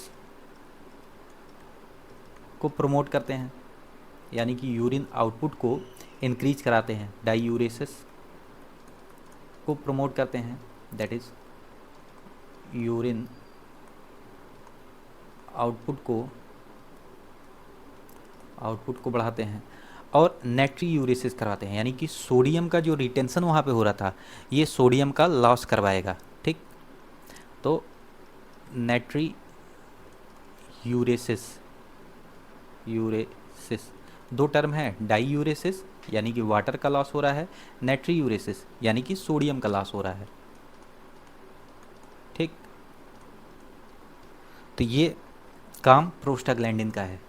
को प्रमोट करते हैं, यानी कि यूरिन आउटपुट को इंक्रीज कराते हैं, डाईयूरेसिस को प्रमोट करते हैं, दैट इज यूरिन आउटपुट को बढ़ाते हैं। और नेट्रीयूरेसिस करवाते हैं, यानी कि सोडियम का जो रिटेंशन वहाँ पे हो रहा था ये सोडियम का लॉस करवाएगा, ठीक। तो नेट्रीयूरेसिस दो टर्म है, डाईयूरेसिस यानी कि वाटर का लॉस हो रहा है, नेट्रीयूरेसिस यानी कि सोडियम का लॉस हो रहा है, ठीक। तो ये काम प्रोस्टाग्लैंडिन का है।